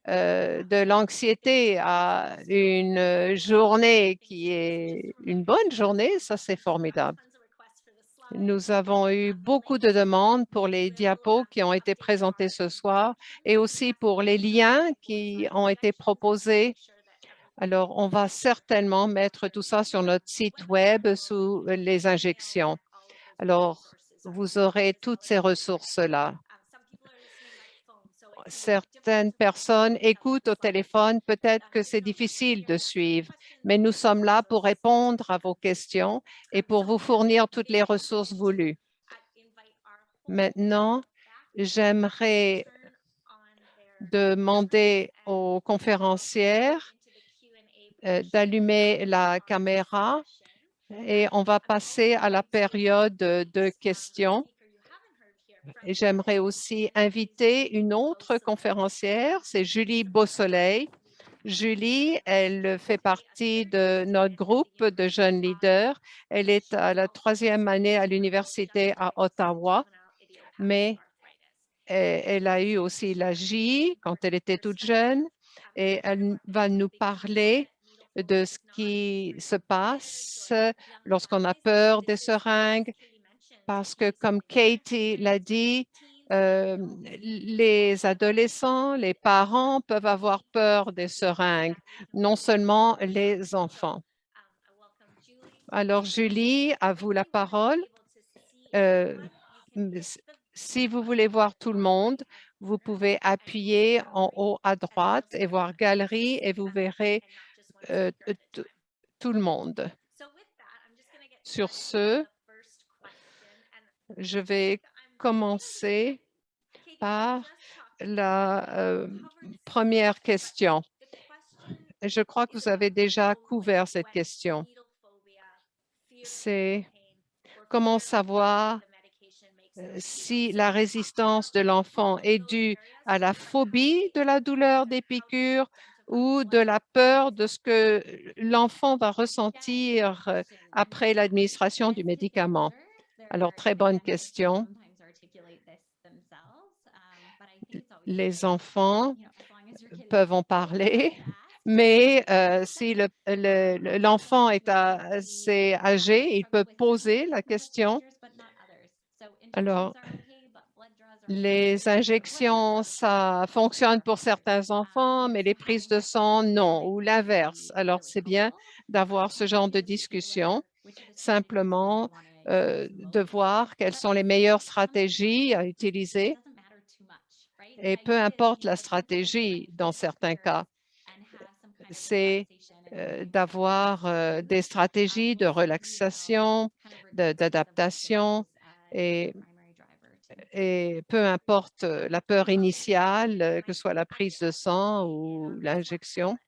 de l'anxiété à une journée qui est une bonne journée, ça c'est formidable. Nous avons eu beaucoup de demandes pour les diapos qui ont été présentés ce soir et aussi pour les liens qui ont été proposés. Alors, on va certainement mettre tout ça sur notre site web sous les injections. Alors, vous aurez toutes ces ressources-là. Certaines personnes écoutent au téléphone, peut-être que c'est difficile de suivre, mais nous sommes là pour répondre à vos questions et pour vous fournir toutes les ressources voulues. Maintenant, j'aimerais demander aux conférencières d'allumer la caméra et on va passer à la période de questions. Et j'aimerais aussi inviter une autre conférencière, c'est Julie Beausoleil. Julie, elle fait partie de notre groupe de jeunes leaders. Elle est à la 3e année à l'université à Ottawa, mais elle a eu aussi la J quand elle était toute jeune et elle va nous parler de ce qui se passe lorsqu'on a peur des seringues, parce que comme Katie l'a dit, les adolescents, les parents peuvent avoir peur des seringues, non seulement les enfants. Alors, Julie, à vous la parole. Si vous voulez voir tout le monde, vous pouvez appuyer en haut à droite et voir Galerie et vous verrez tout le monde. Sur ce, je vais commencer par la première question. Je crois que vous avez déjà couvert cette question. C'est comment savoir si la résistance de l'enfant est due à la phobie de la douleur des piqûres ou de la peur de ce que l'enfant va ressentir après l'administration du médicament. Alors, très bonne question. Les enfants peuvent en parler, mais si l'enfant est assez âgé, il peut poser la question. Alors, les injections, ça fonctionne pour certains enfants, mais les prises de sang, non, ou l'inverse. Alors, c'est bien d'avoir ce genre de discussion, simplement de voir quelles sont les meilleures stratégies à utiliser. Et peu importe la stratégie, dans certains cas, c'est d'avoir des stratégies de relaxation, d'adaptation et peu importe la peur initiale, que ce soit la prise de sang ou l'injection.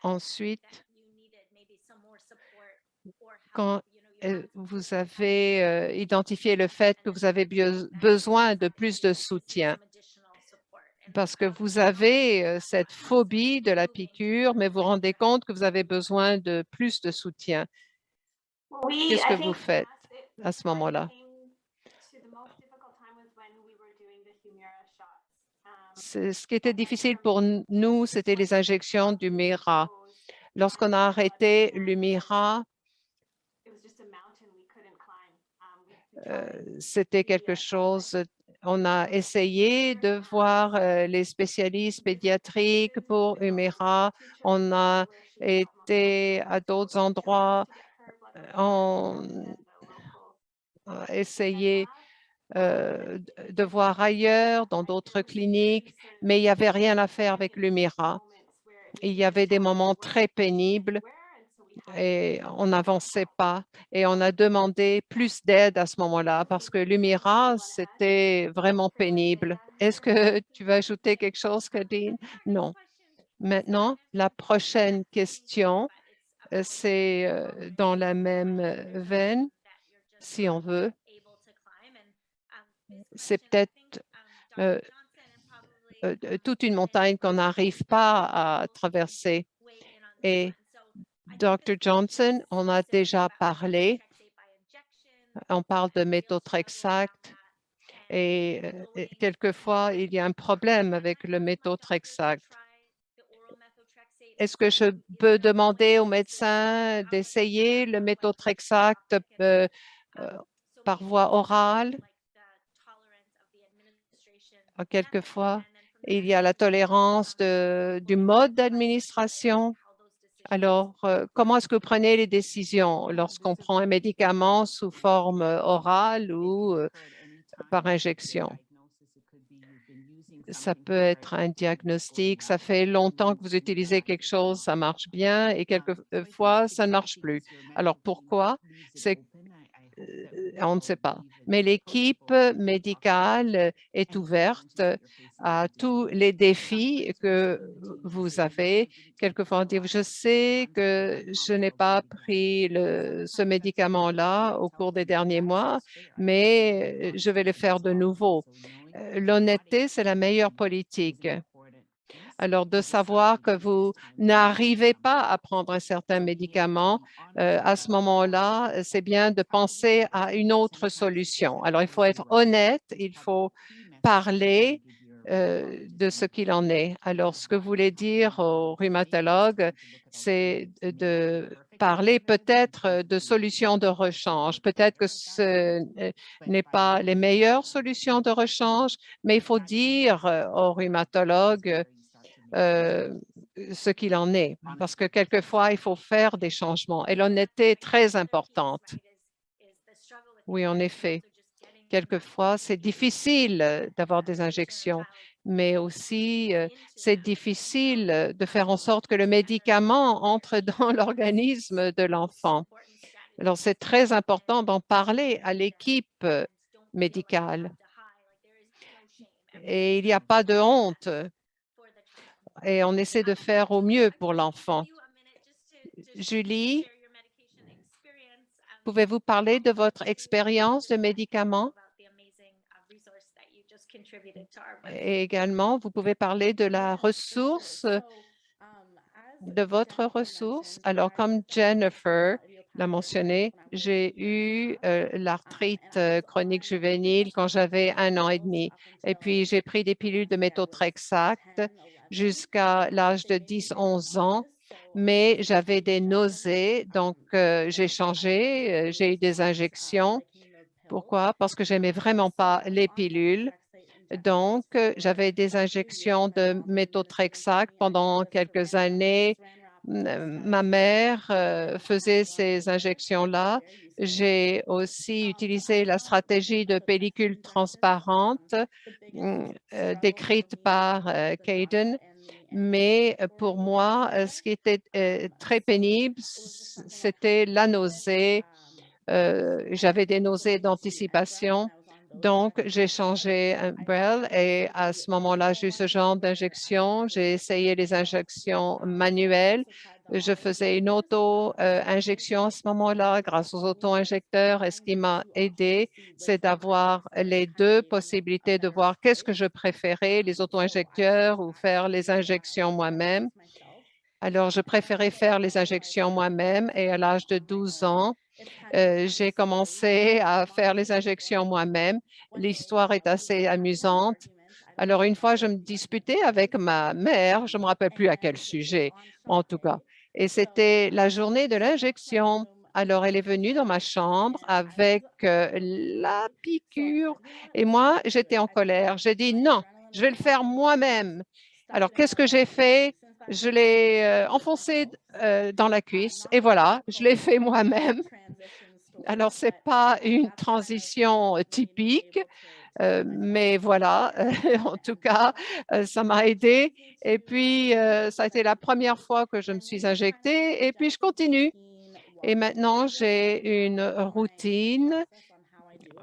Ensuite, quand vous avez identifié le fait que vous avez besoin de plus de soutien, parce que vous avez cette phobie de la piqûre, mais vous vous rendez compte que vous avez besoin de plus de soutien. Qu'est-ce que vous faites à ce moment-là? Ce qui était difficile pour nous, c'était les injections du Mira. Lorsqu'on a arrêté l'Humira, c'était quelque chose, on a essayé de voir les spécialistes pédiatriques pour Humira. On a été à d'autres endroits, on a essayé de voir ailleurs, dans d'autres cliniques, mais il n'y avait rien à faire avec l'Humira. Il y avait des moments très pénibles et on n'avançait pas et on a demandé plus d'aide à ce moment-là parce que l'Humira, c'était vraiment pénible. Est-ce que tu veux ajouter quelque chose, Kadine? Non. Maintenant, la prochaine question, c'est dans la même veine, si on veut. C'est peut-être toute une montagne qu'on n'arrive pas à traverser. Et Dr. Johnson, on a déjà parlé. On parle de méthotrexate Et quelquefois, il y a un problème avec le méthotrexate. Est-ce que je peux demander au médecin d'essayer le méthotrexate euh, par voie orale? Quelquefois, il y a la tolérance du mode d'administration. Alors, comment est-ce que vous prenez les décisions lorsqu'on prend un médicament sous forme orale ou par injection? Ça peut être un diagnostic, ça fait longtemps que vous utilisez quelque chose, ça marche bien et quelquefois, ça ne marche plus. Alors, pourquoi? C'est on ne sait pas. Mais l'équipe médicale est ouverte à tous les défis que vous avez. Quelquefois, on dit, je sais que je n'ai pas pris ce médicament-là au cours des derniers mois, mais je vais le faire de nouveau. L'honnêteté, c'est la meilleure politique. Alors, de savoir que vous n'arrivez pas à prendre un certain médicament, à ce moment-là, c'est bien de penser à une autre solution. Alors, il faut être honnête, il faut parler de ce qu'il en est. Alors, ce que vous voulez dire au rhumatologue, c'est de parler peut-être de solutions de rechange. Peut-être que ce n'est pas les meilleures solutions de rechange, mais il faut dire au rhumatologue ce qu'il en est, parce que quelquefois, il faut faire des changements et l'honnêteté est très importante. Oui, en effet. Quelquefois, c'est difficile d'avoir des injections, mais aussi c'est difficile de faire en sorte que le médicament entre dans l'organisme de l'enfant. Alors, c'est très important d'en parler à l'équipe médicale. Et il n'y a pas de honte et on essaie de faire au mieux pour l'enfant. Julie, pouvez-vous parler de votre expérience de médicaments? Et également, vous pouvez parler de la ressource, de votre ressource. Alors, comme Jennifer l'a mentionné, j'ai eu l'arthrite chronique juvénile quand j'avais 1 an et demi. Et puis, j'ai pris des pilules de méthotrexate jusqu'à l'âge de 10-11 ans, mais j'avais des nausées, donc j'ai changé, j'ai eu des injections. Pourquoi? Parce que j'aimais vraiment pas les pilules. Donc, j'avais des injections de méthotrexate pendant quelques années. Ma mère faisait ces injections-là. J'ai aussi utilisé la stratégie de pellicule transparente décrite par Caden. Mais pour moi, ce qui était très pénible, c'était la nausée. J'avais des nausées d'anticipation. Donc, j'ai changé un Braille et à ce moment-là, j'ai eu ce genre d'injection. J'ai essayé les injections manuelles. Je faisais une auto-injection à ce moment-là grâce aux auto-injecteurs. Et ce qui m'a aidé, c'est d'avoir les deux possibilités de voir qu'est-ce que je préférais, les auto-injecteurs ou faire les injections moi-même. Alors, je préférais faire les injections moi-même et à l'âge de 12 ans, j'ai commencé à faire les injections moi-même. L'histoire est assez amusante. Alors, une fois, je me disputais avec ma mère, je ne me rappelle plus à quel sujet, en tout cas. Et c'était la journée de l'injection. Alors, elle est venue dans ma chambre avec la piqûre et moi, j'étais en colère. J'ai dit non, je vais le faire moi-même. Alors, qu'est-ce que j'ai fait? Je l'ai enfoncé dans la cuisse et voilà, je l'ai fait moi-même. Alors, ce n'est pas une transition typique, mais voilà, en tout cas, ça m'a aidé. Et puis, ça a été la première fois que je me suis injectée et puis je continue. Et maintenant, j'ai une routine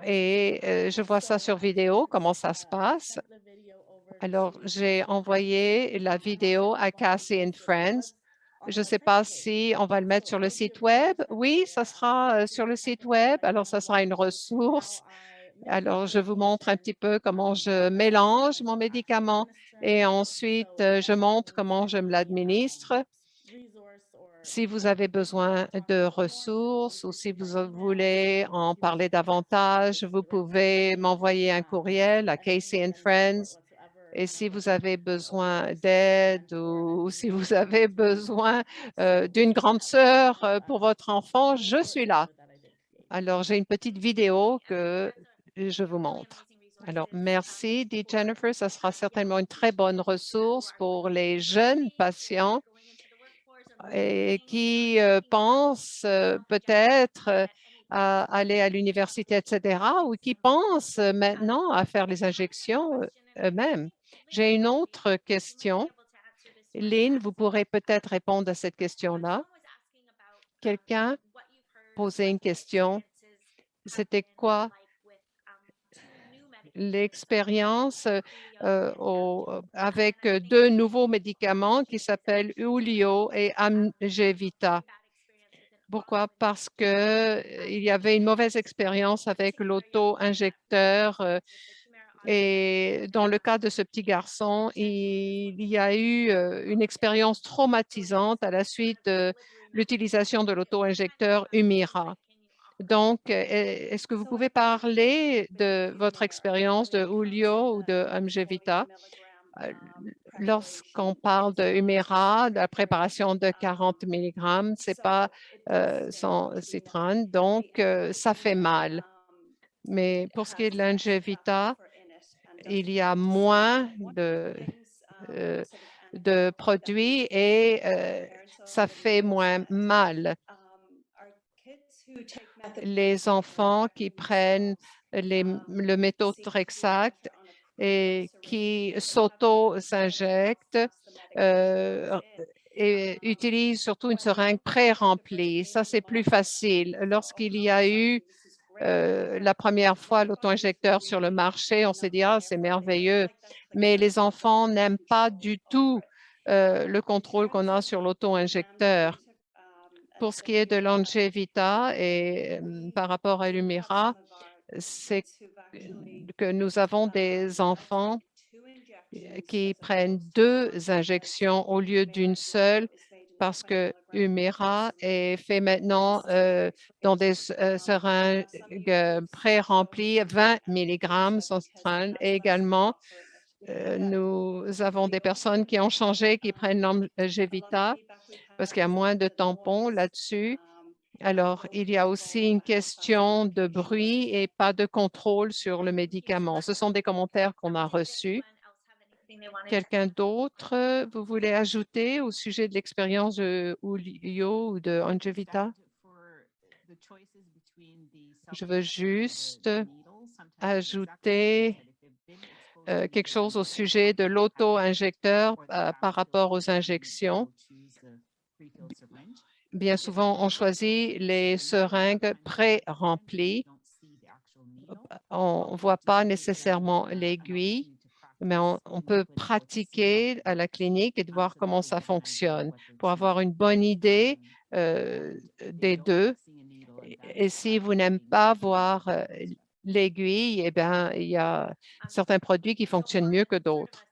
et je vois ça sur vidéo, comment ça se passe. Alors, j'ai envoyé la vidéo à Cassie and Friends. Je ne sais pas si on va le mettre sur le site web. Oui, ça sera sur le site web. Alors, ça sera une ressource. Alors, je vous montre un petit peu comment je mélange mon médicament et ensuite, je montre comment je me l'administre. Si vous avez besoin de ressources ou si vous voulez en parler davantage, vous pouvez m'envoyer un courriel à Casey and Friends. Et si vous avez besoin d'aide ou si vous avez besoin d'une grande sœur pour votre enfant, je suis là. Alors, j'ai une petite vidéo que je vous montre. Alors, merci, dit Jennifer. Ça sera certainement une très bonne ressource pour les jeunes patients et qui pensent peut-être à aller à l'université, etc., ou qui pensent maintenant à faire les injections eux-mêmes. J'ai une autre question. Lynn, vous pourrez peut-être répondre à cette question-là. Quelqu'un posait une question. C'était quoi l'expérience avec deux nouveaux médicaments qui s'appellent Ulio et Amgevita? Pourquoi? Parce que il y avait une mauvaise expérience avec l'auto-injecteur et dans le cas de ce petit garçon, il y a eu une expérience traumatisante à la suite de l'utilisation de l'auto-injecteur Humira. Donc, est-ce que vous pouvez parler de votre expérience de Ulio ou de Amgevita? Lorsqu'on parle de Humira, de la préparation de 40 mg, ce n'est pas sans citrone, donc ça fait mal. Mais pour ce qui est de l'Angevita, il y a moins de produits et ça fait moins mal. Les enfants qui prennent le méthotrexate et qui s'auto-injectent et utilisent surtout une seringue pré-remplie. Ça, c'est plus facile. Lorsqu'il y a eu la première fois l'auto-injecteur sur le marché, on s'est dit, ah, c'est merveilleux. Mais les enfants n'aiment pas du tout le contrôle qu'on a sur l'auto-injecteur. Pour ce qui est de l'Angevita et par rapport à l'Humira, c'est que nous avons des enfants qui prennent 2 injections au lieu d'une seule parce que Humira est fait maintenant dans des seringues pré-remplies, 20 mg sans citrone. Et également, nous avons des personnes qui ont changé, qui prennent l'Angevita parce qu'il y a moins de tampons là-dessus. Alors, il y a aussi une question de bruit et pas de contrôle sur le médicament. Ce sont des commentaires qu'on a reçus. Quelqu'un d'autre, vous voulez ajouter au sujet de l'expérience de Ulio ou de Angevita? Je veux juste ajouter quelque chose au sujet de l'auto-injecteur par rapport aux injections. Bien souvent, on choisit les seringues pré-remplies. On ne voit pas nécessairement l'aiguille, mais on peut pratiquer à la clinique et de voir comment ça fonctionne pour avoir une bonne idée des deux. Et si vous n'aimez pas voir l'aiguille, eh bien, il y a certains produits qui fonctionnent mieux que d'autres.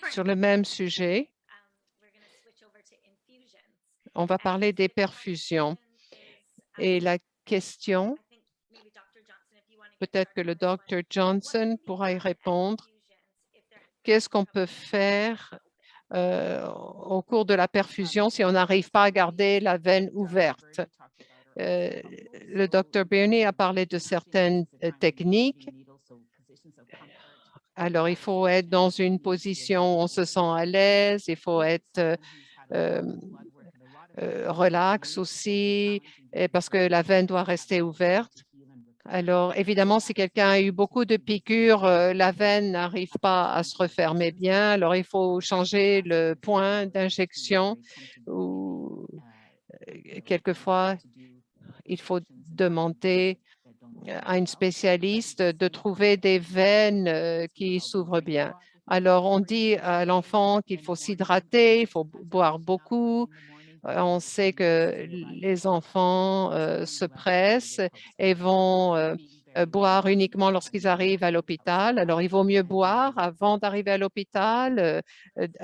Sur le même sujet, on va parler des perfusions. Et la question, peut-être que le Dr. Johnson pourra y répondre. Qu'est-ce qu'on peut faire au cours de la perfusion si on n'arrive pas à garder la veine ouverte? Le Dr. Birney a parlé de certaines techniques. Alors, il faut être dans une position où on se sent à l'aise, il faut être relax aussi, parce que la veine doit rester ouverte. Alors, évidemment, si quelqu'un a eu beaucoup de piqûres, la veine n'arrive pas à se refermer bien. Alors, il faut changer le point d'injection ou quelquefois, il faut demander à une spécialiste de trouver des veines qui s'ouvrent bien. Alors, on dit à l'enfant qu'il faut s'hydrater, il faut boire beaucoup. On sait que les enfants se pressent et vont boire uniquement lorsqu'ils arrivent à l'hôpital. Alors, il vaut mieux boire avant d'arriver à l'hôpital,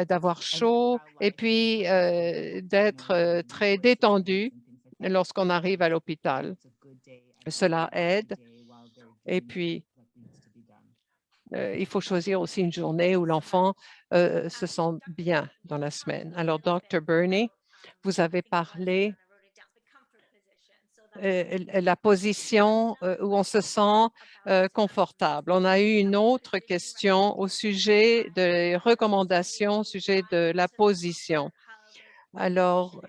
d'avoir chaud et puis d'être très détendu lorsqu'on arrive à l'hôpital. Cela aide. Et puis, il faut choisir aussi une journée où l'enfant se sent bien dans la semaine. Alors, Dr. Burney, vous avez parlé la position où on se sent confortable. On a eu une autre question au sujet des recommandations, au sujet de la position. Alors,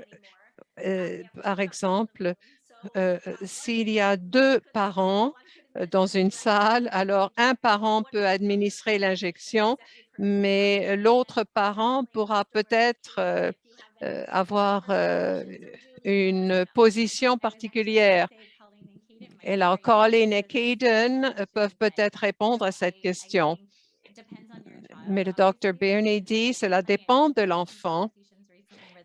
par exemple, s'il y a 2 parents dans une salle, alors un parent peut administrer l'injection, mais l'autre parent pourra peut-être avoir une position particulière. Et alors, Colleen et Caden peuvent peut-être répondre à cette question. Mais le Dr. Burney dit, cela dépend de l'enfant.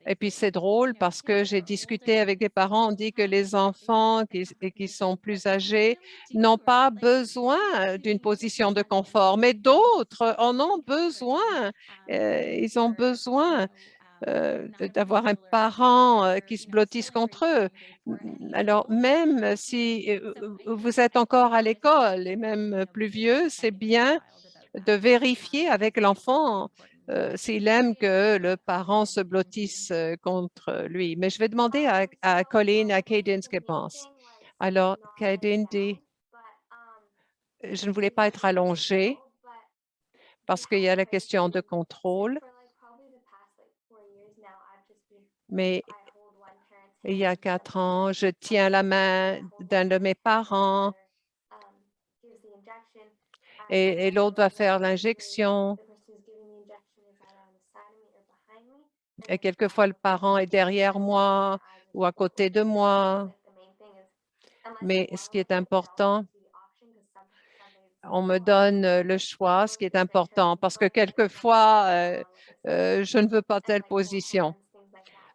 Et puis, c'est drôle parce que j'ai discuté avec des parents, on dit que les enfants qui sont plus âgés n'ont pas besoin d'une position de confort, mais d'autres en ont besoin. Ils ont besoin d'avoir un parent qui se blottisse contre eux. Alors, même si vous êtes encore à l'école et même plus vieux, c'est bien de vérifier avec l'enfant s'il aime que le parent se blottisse contre lui. Mais je vais demander à Colleen, à Caden ce qu'elle pense. Alors, Caden dit, je ne voulais pas être allongée parce qu'il y a la question de contrôle, mais il y a 4 ans, je tiens la main d'un de mes parents et l'autre va faire l'injection. Et quelquefois, le parent est derrière moi ou à côté de moi. Mais ce qui est important, on me donne le choix, ce qui est important, parce que quelquefois, je ne veux pas telle position.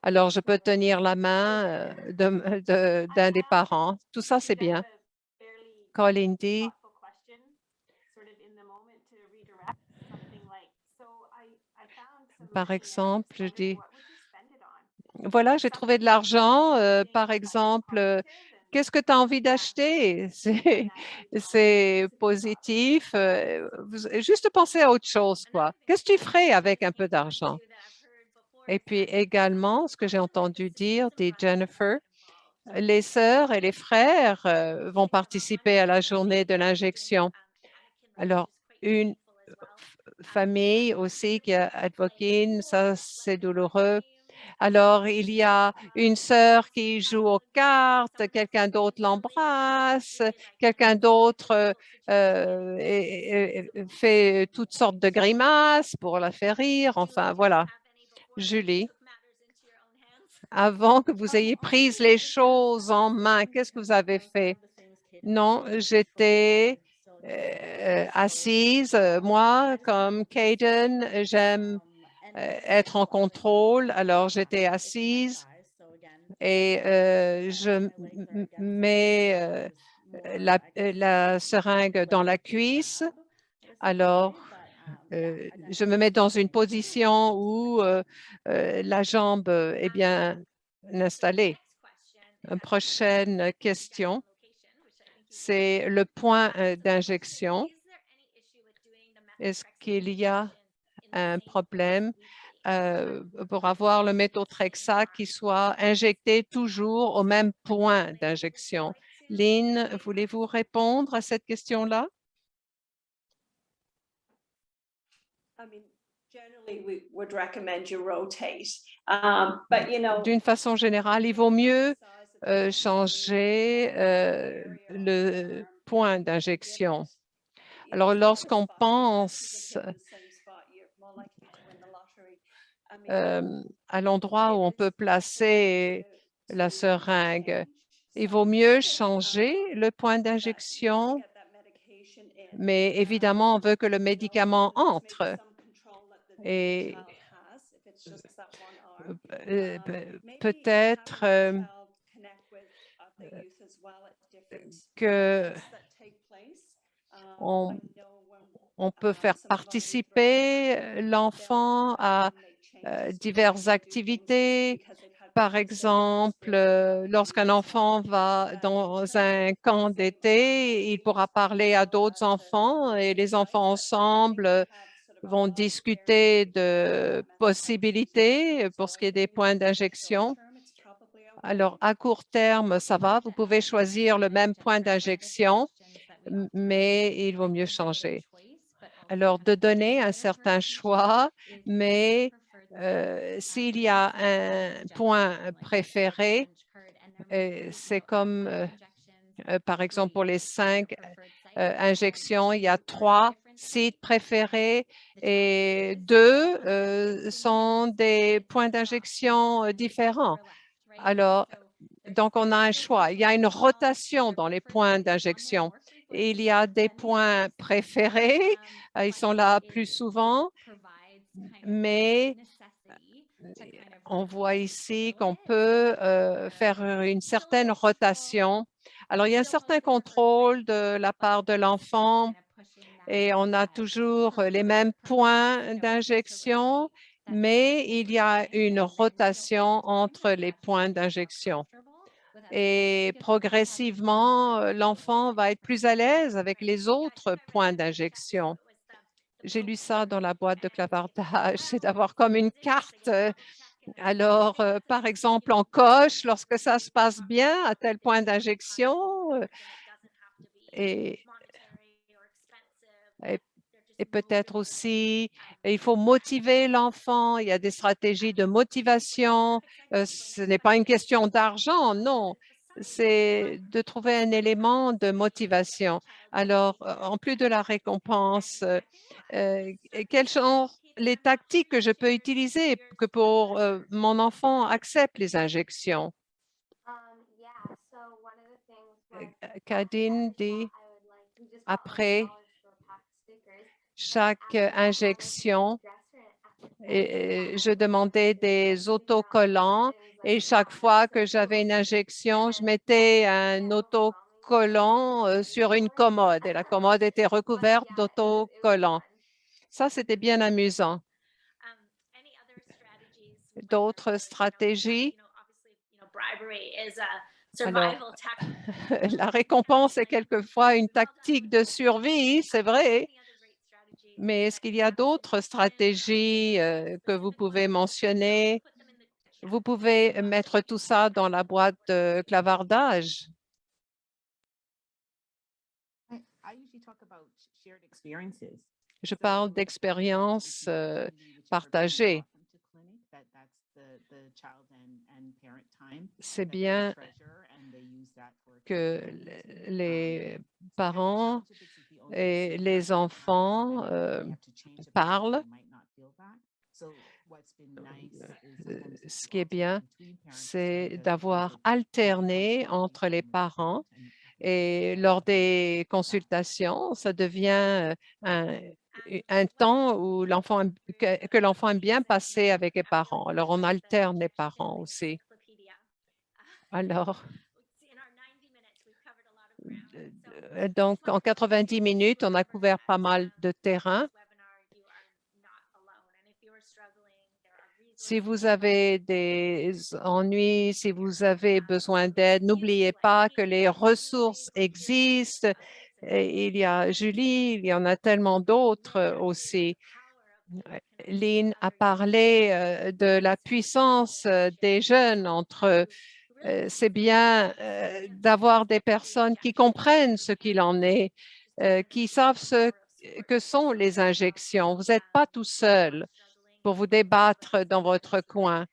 Alors, je peux tenir la main d'un des parents. Tout ça, c'est bien. Colleen dit, par exemple, je dis, voilà, j'ai trouvé de l'argent. Par exemple, qu'est-ce que tu as envie d'acheter? C'est positif. Juste penser à autre chose, quoi. Qu'est-ce que tu ferais avec un peu d'argent? Et puis également, ce que j'ai entendu dire, dit Jennifer, les sœurs et les frères vont participer à la journée de l'injection. Alors, une famille aussi qui a advoqué, ça c'est douloureux. Alors, il y a une sœur qui joue aux cartes, quelqu'un d'autre l'embrasse, quelqu'un d'autre fait toutes sortes de grimaces pour la faire rire. Enfin, voilà. Julie, avant que vous ayez pris les choses en main, qu'est-ce que vous avez fait? Non, j'étais assise. Moi, comme Caden, j'aime être en contrôle. Alors, j'étais assise et je mets la seringue dans la cuisse. Alors, je me mets dans une position où la jambe est bien installée. Une prochaine question, c'est le point d'injection. Est-ce qu'il y a un problème pour avoir le méthotrexate qui soit injecté toujours au même point d'injection? Lynn, voulez-vous répondre à cette question-là? D'une façon générale, il vaut mieux changer le point d'injection. Alors, lorsqu'on pense à l'endroit où on peut placer la seringue, il vaut mieux changer le point d'injection, mais évidemment, on veut que le médicament entre. Et peut-être que On, on peut faire participer l'enfant à diverses activités. Par exemple, lorsqu'un enfant va dans un camp d'été, il pourra parler à d'autres enfants et les enfants ensemble vont discuter de possibilités pour ce qui est des points d'injection. Alors, à court terme, ça va, vous pouvez choisir le même point d'injection, mais il vaut mieux changer. Alors, de donner un certain choix, mais s'il y a un point préféré, c'est comme, par exemple, pour les 5 injections, il y a 3 sites préférés et 2 sont des points d'injection différents. Alors, donc, on a un choix. Il y a une rotation dans les points d'injection. Il y a des points préférés, ils sont là plus souvent, mais on voit ici qu'on peut faire une certaine rotation. Alors, il y a un certain contrôle de la part de l'enfant et on a toujours les mêmes points d'injection, mais il y a une rotation entre les points d'injection. Et progressivement, l'enfant va être plus à l'aise avec les autres points d'injection. J'ai lu ça dans la boîte de clavardage, c'est d'avoir comme une carte. Alors, par exemple, on coche lorsque ça se passe bien à tel point d'injection et, et et peut-être aussi, il faut motiver l'enfant. Il y a des stratégies de motivation. Ce n'est pas une question d'argent, non. C'est de trouver un élément de motivation. Alors, en plus de la récompense, quelles sont les tactiques que je peux utiliser que pour mon enfant accepte les injections? Kadine dit, après chaque injection, je demandais des autocollants et chaque fois que j'avais une injection, je mettais un autocollant sur une commode et la commode était recouverte d'autocollants. Ça, c'était bien amusant. D'autres stratégies? Alors, la récompense est quelquefois une tactique de survie, c'est vrai. Mais est-ce qu'il y a d'autres stratégies que vous pouvez mentionner? Vous pouvez mettre tout ça dans la boîte de clavardage. Je parle d'expériences partagées. C'est bien que les parents et les enfants parlent. Ce qui est bien, c'est d'avoir alterné entre les parents et lors des consultations, ça devient un temps où que l'enfant aime bien passer avec les parents. Alors, on alterne les parents aussi. Alors, donc, en 90 minutes, on a couvert pas mal de terrain. Si vous avez des ennuis, si vous avez besoin d'aide, n'oubliez pas que les ressources existent. Et il y a Julie, il y en a tellement d'autres aussi. Lynn a parlé de la puissance des jeunes entre eux. C'est bien d'avoir des personnes qui comprennent ce qu'il en est, qui savent ce que sont les injections. Vous n'êtes pas tout seul pour vous débattre dans votre coin.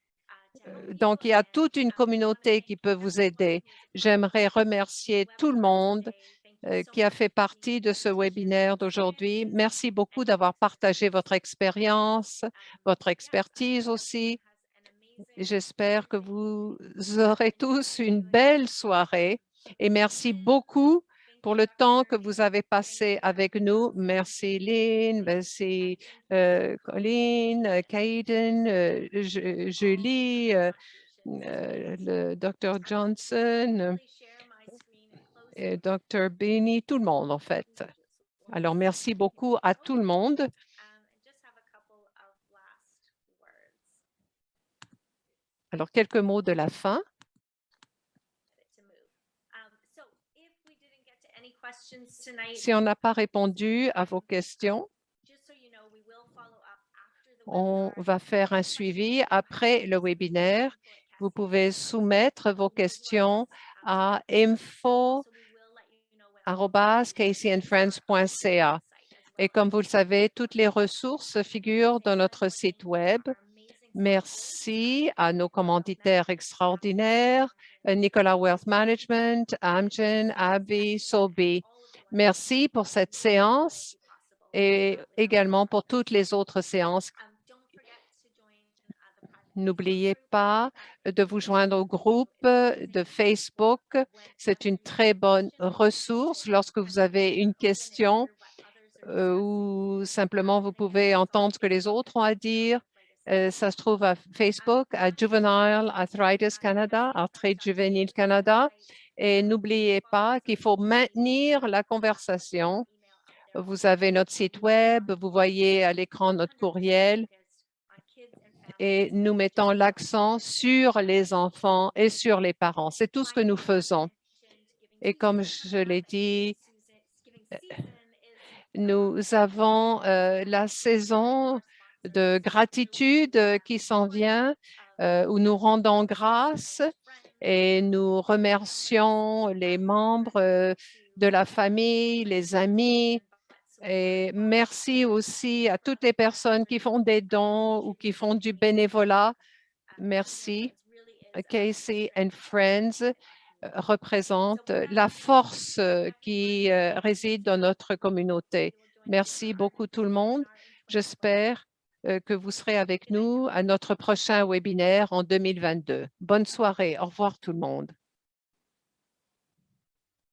Donc, il y a toute une communauté qui peut vous aider. J'aimerais remercier tout le monde qui a fait partie de ce webinaire d'aujourd'hui. Merci beaucoup d'avoir partagé votre expérience, votre expertise aussi. J'espère que vous aurez tous une belle soirée et merci beaucoup pour le temps que vous avez passé avec nous. Merci Lynn, merci Colleen, Caden, Julie, le Dr. Johnson. et Dr. Bini, tout le monde en fait. Alors, merci beaucoup à tout le monde. Alors, quelques mots de la fin. Si on n'a pas répondu à vos questions, on va faire un suivi après le webinaire. Vous pouvez soumettre vos questions à info@caseyandfriends.ca. Et comme vous le savez, toutes les ressources figurent dans notre site Web. Merci à nos commanditaires extraordinaires, Nicolas Wealth Management, Amgen, AbbVie, Sobi. Merci pour cette séance et également pour toutes les autres séances. N'oubliez pas de vous joindre au groupe de Facebook. C'est une très bonne ressource lorsque vous avez une question ou simplement vous pouvez entendre ce que les autres ont à dire. Ça se trouve à Facebook, à Juvenile Arthritis Canada, Arthrite Juvénile Canada. Et n'oubliez pas qu'il faut maintenir la conversation. Vous avez notre site Web, vous voyez à l'écran notre courriel et nous mettons l'accent sur les enfants et sur les parents. C'est tout ce que nous faisons. Et comme je l'ai dit, nous avons la saison de gratitude qui s'en vient, où nous rendons grâce et nous remercions les membres de la famille, les amis. Et merci aussi à toutes les personnes qui font des dons ou qui font du bénévolat. Merci. Casey and Friends représente la force qui réside dans notre communauté. Merci beaucoup tout le monde. J'espère que vous serez avec nous à notre prochain webinaire en 2022. Bonne soirée. Au revoir tout le monde.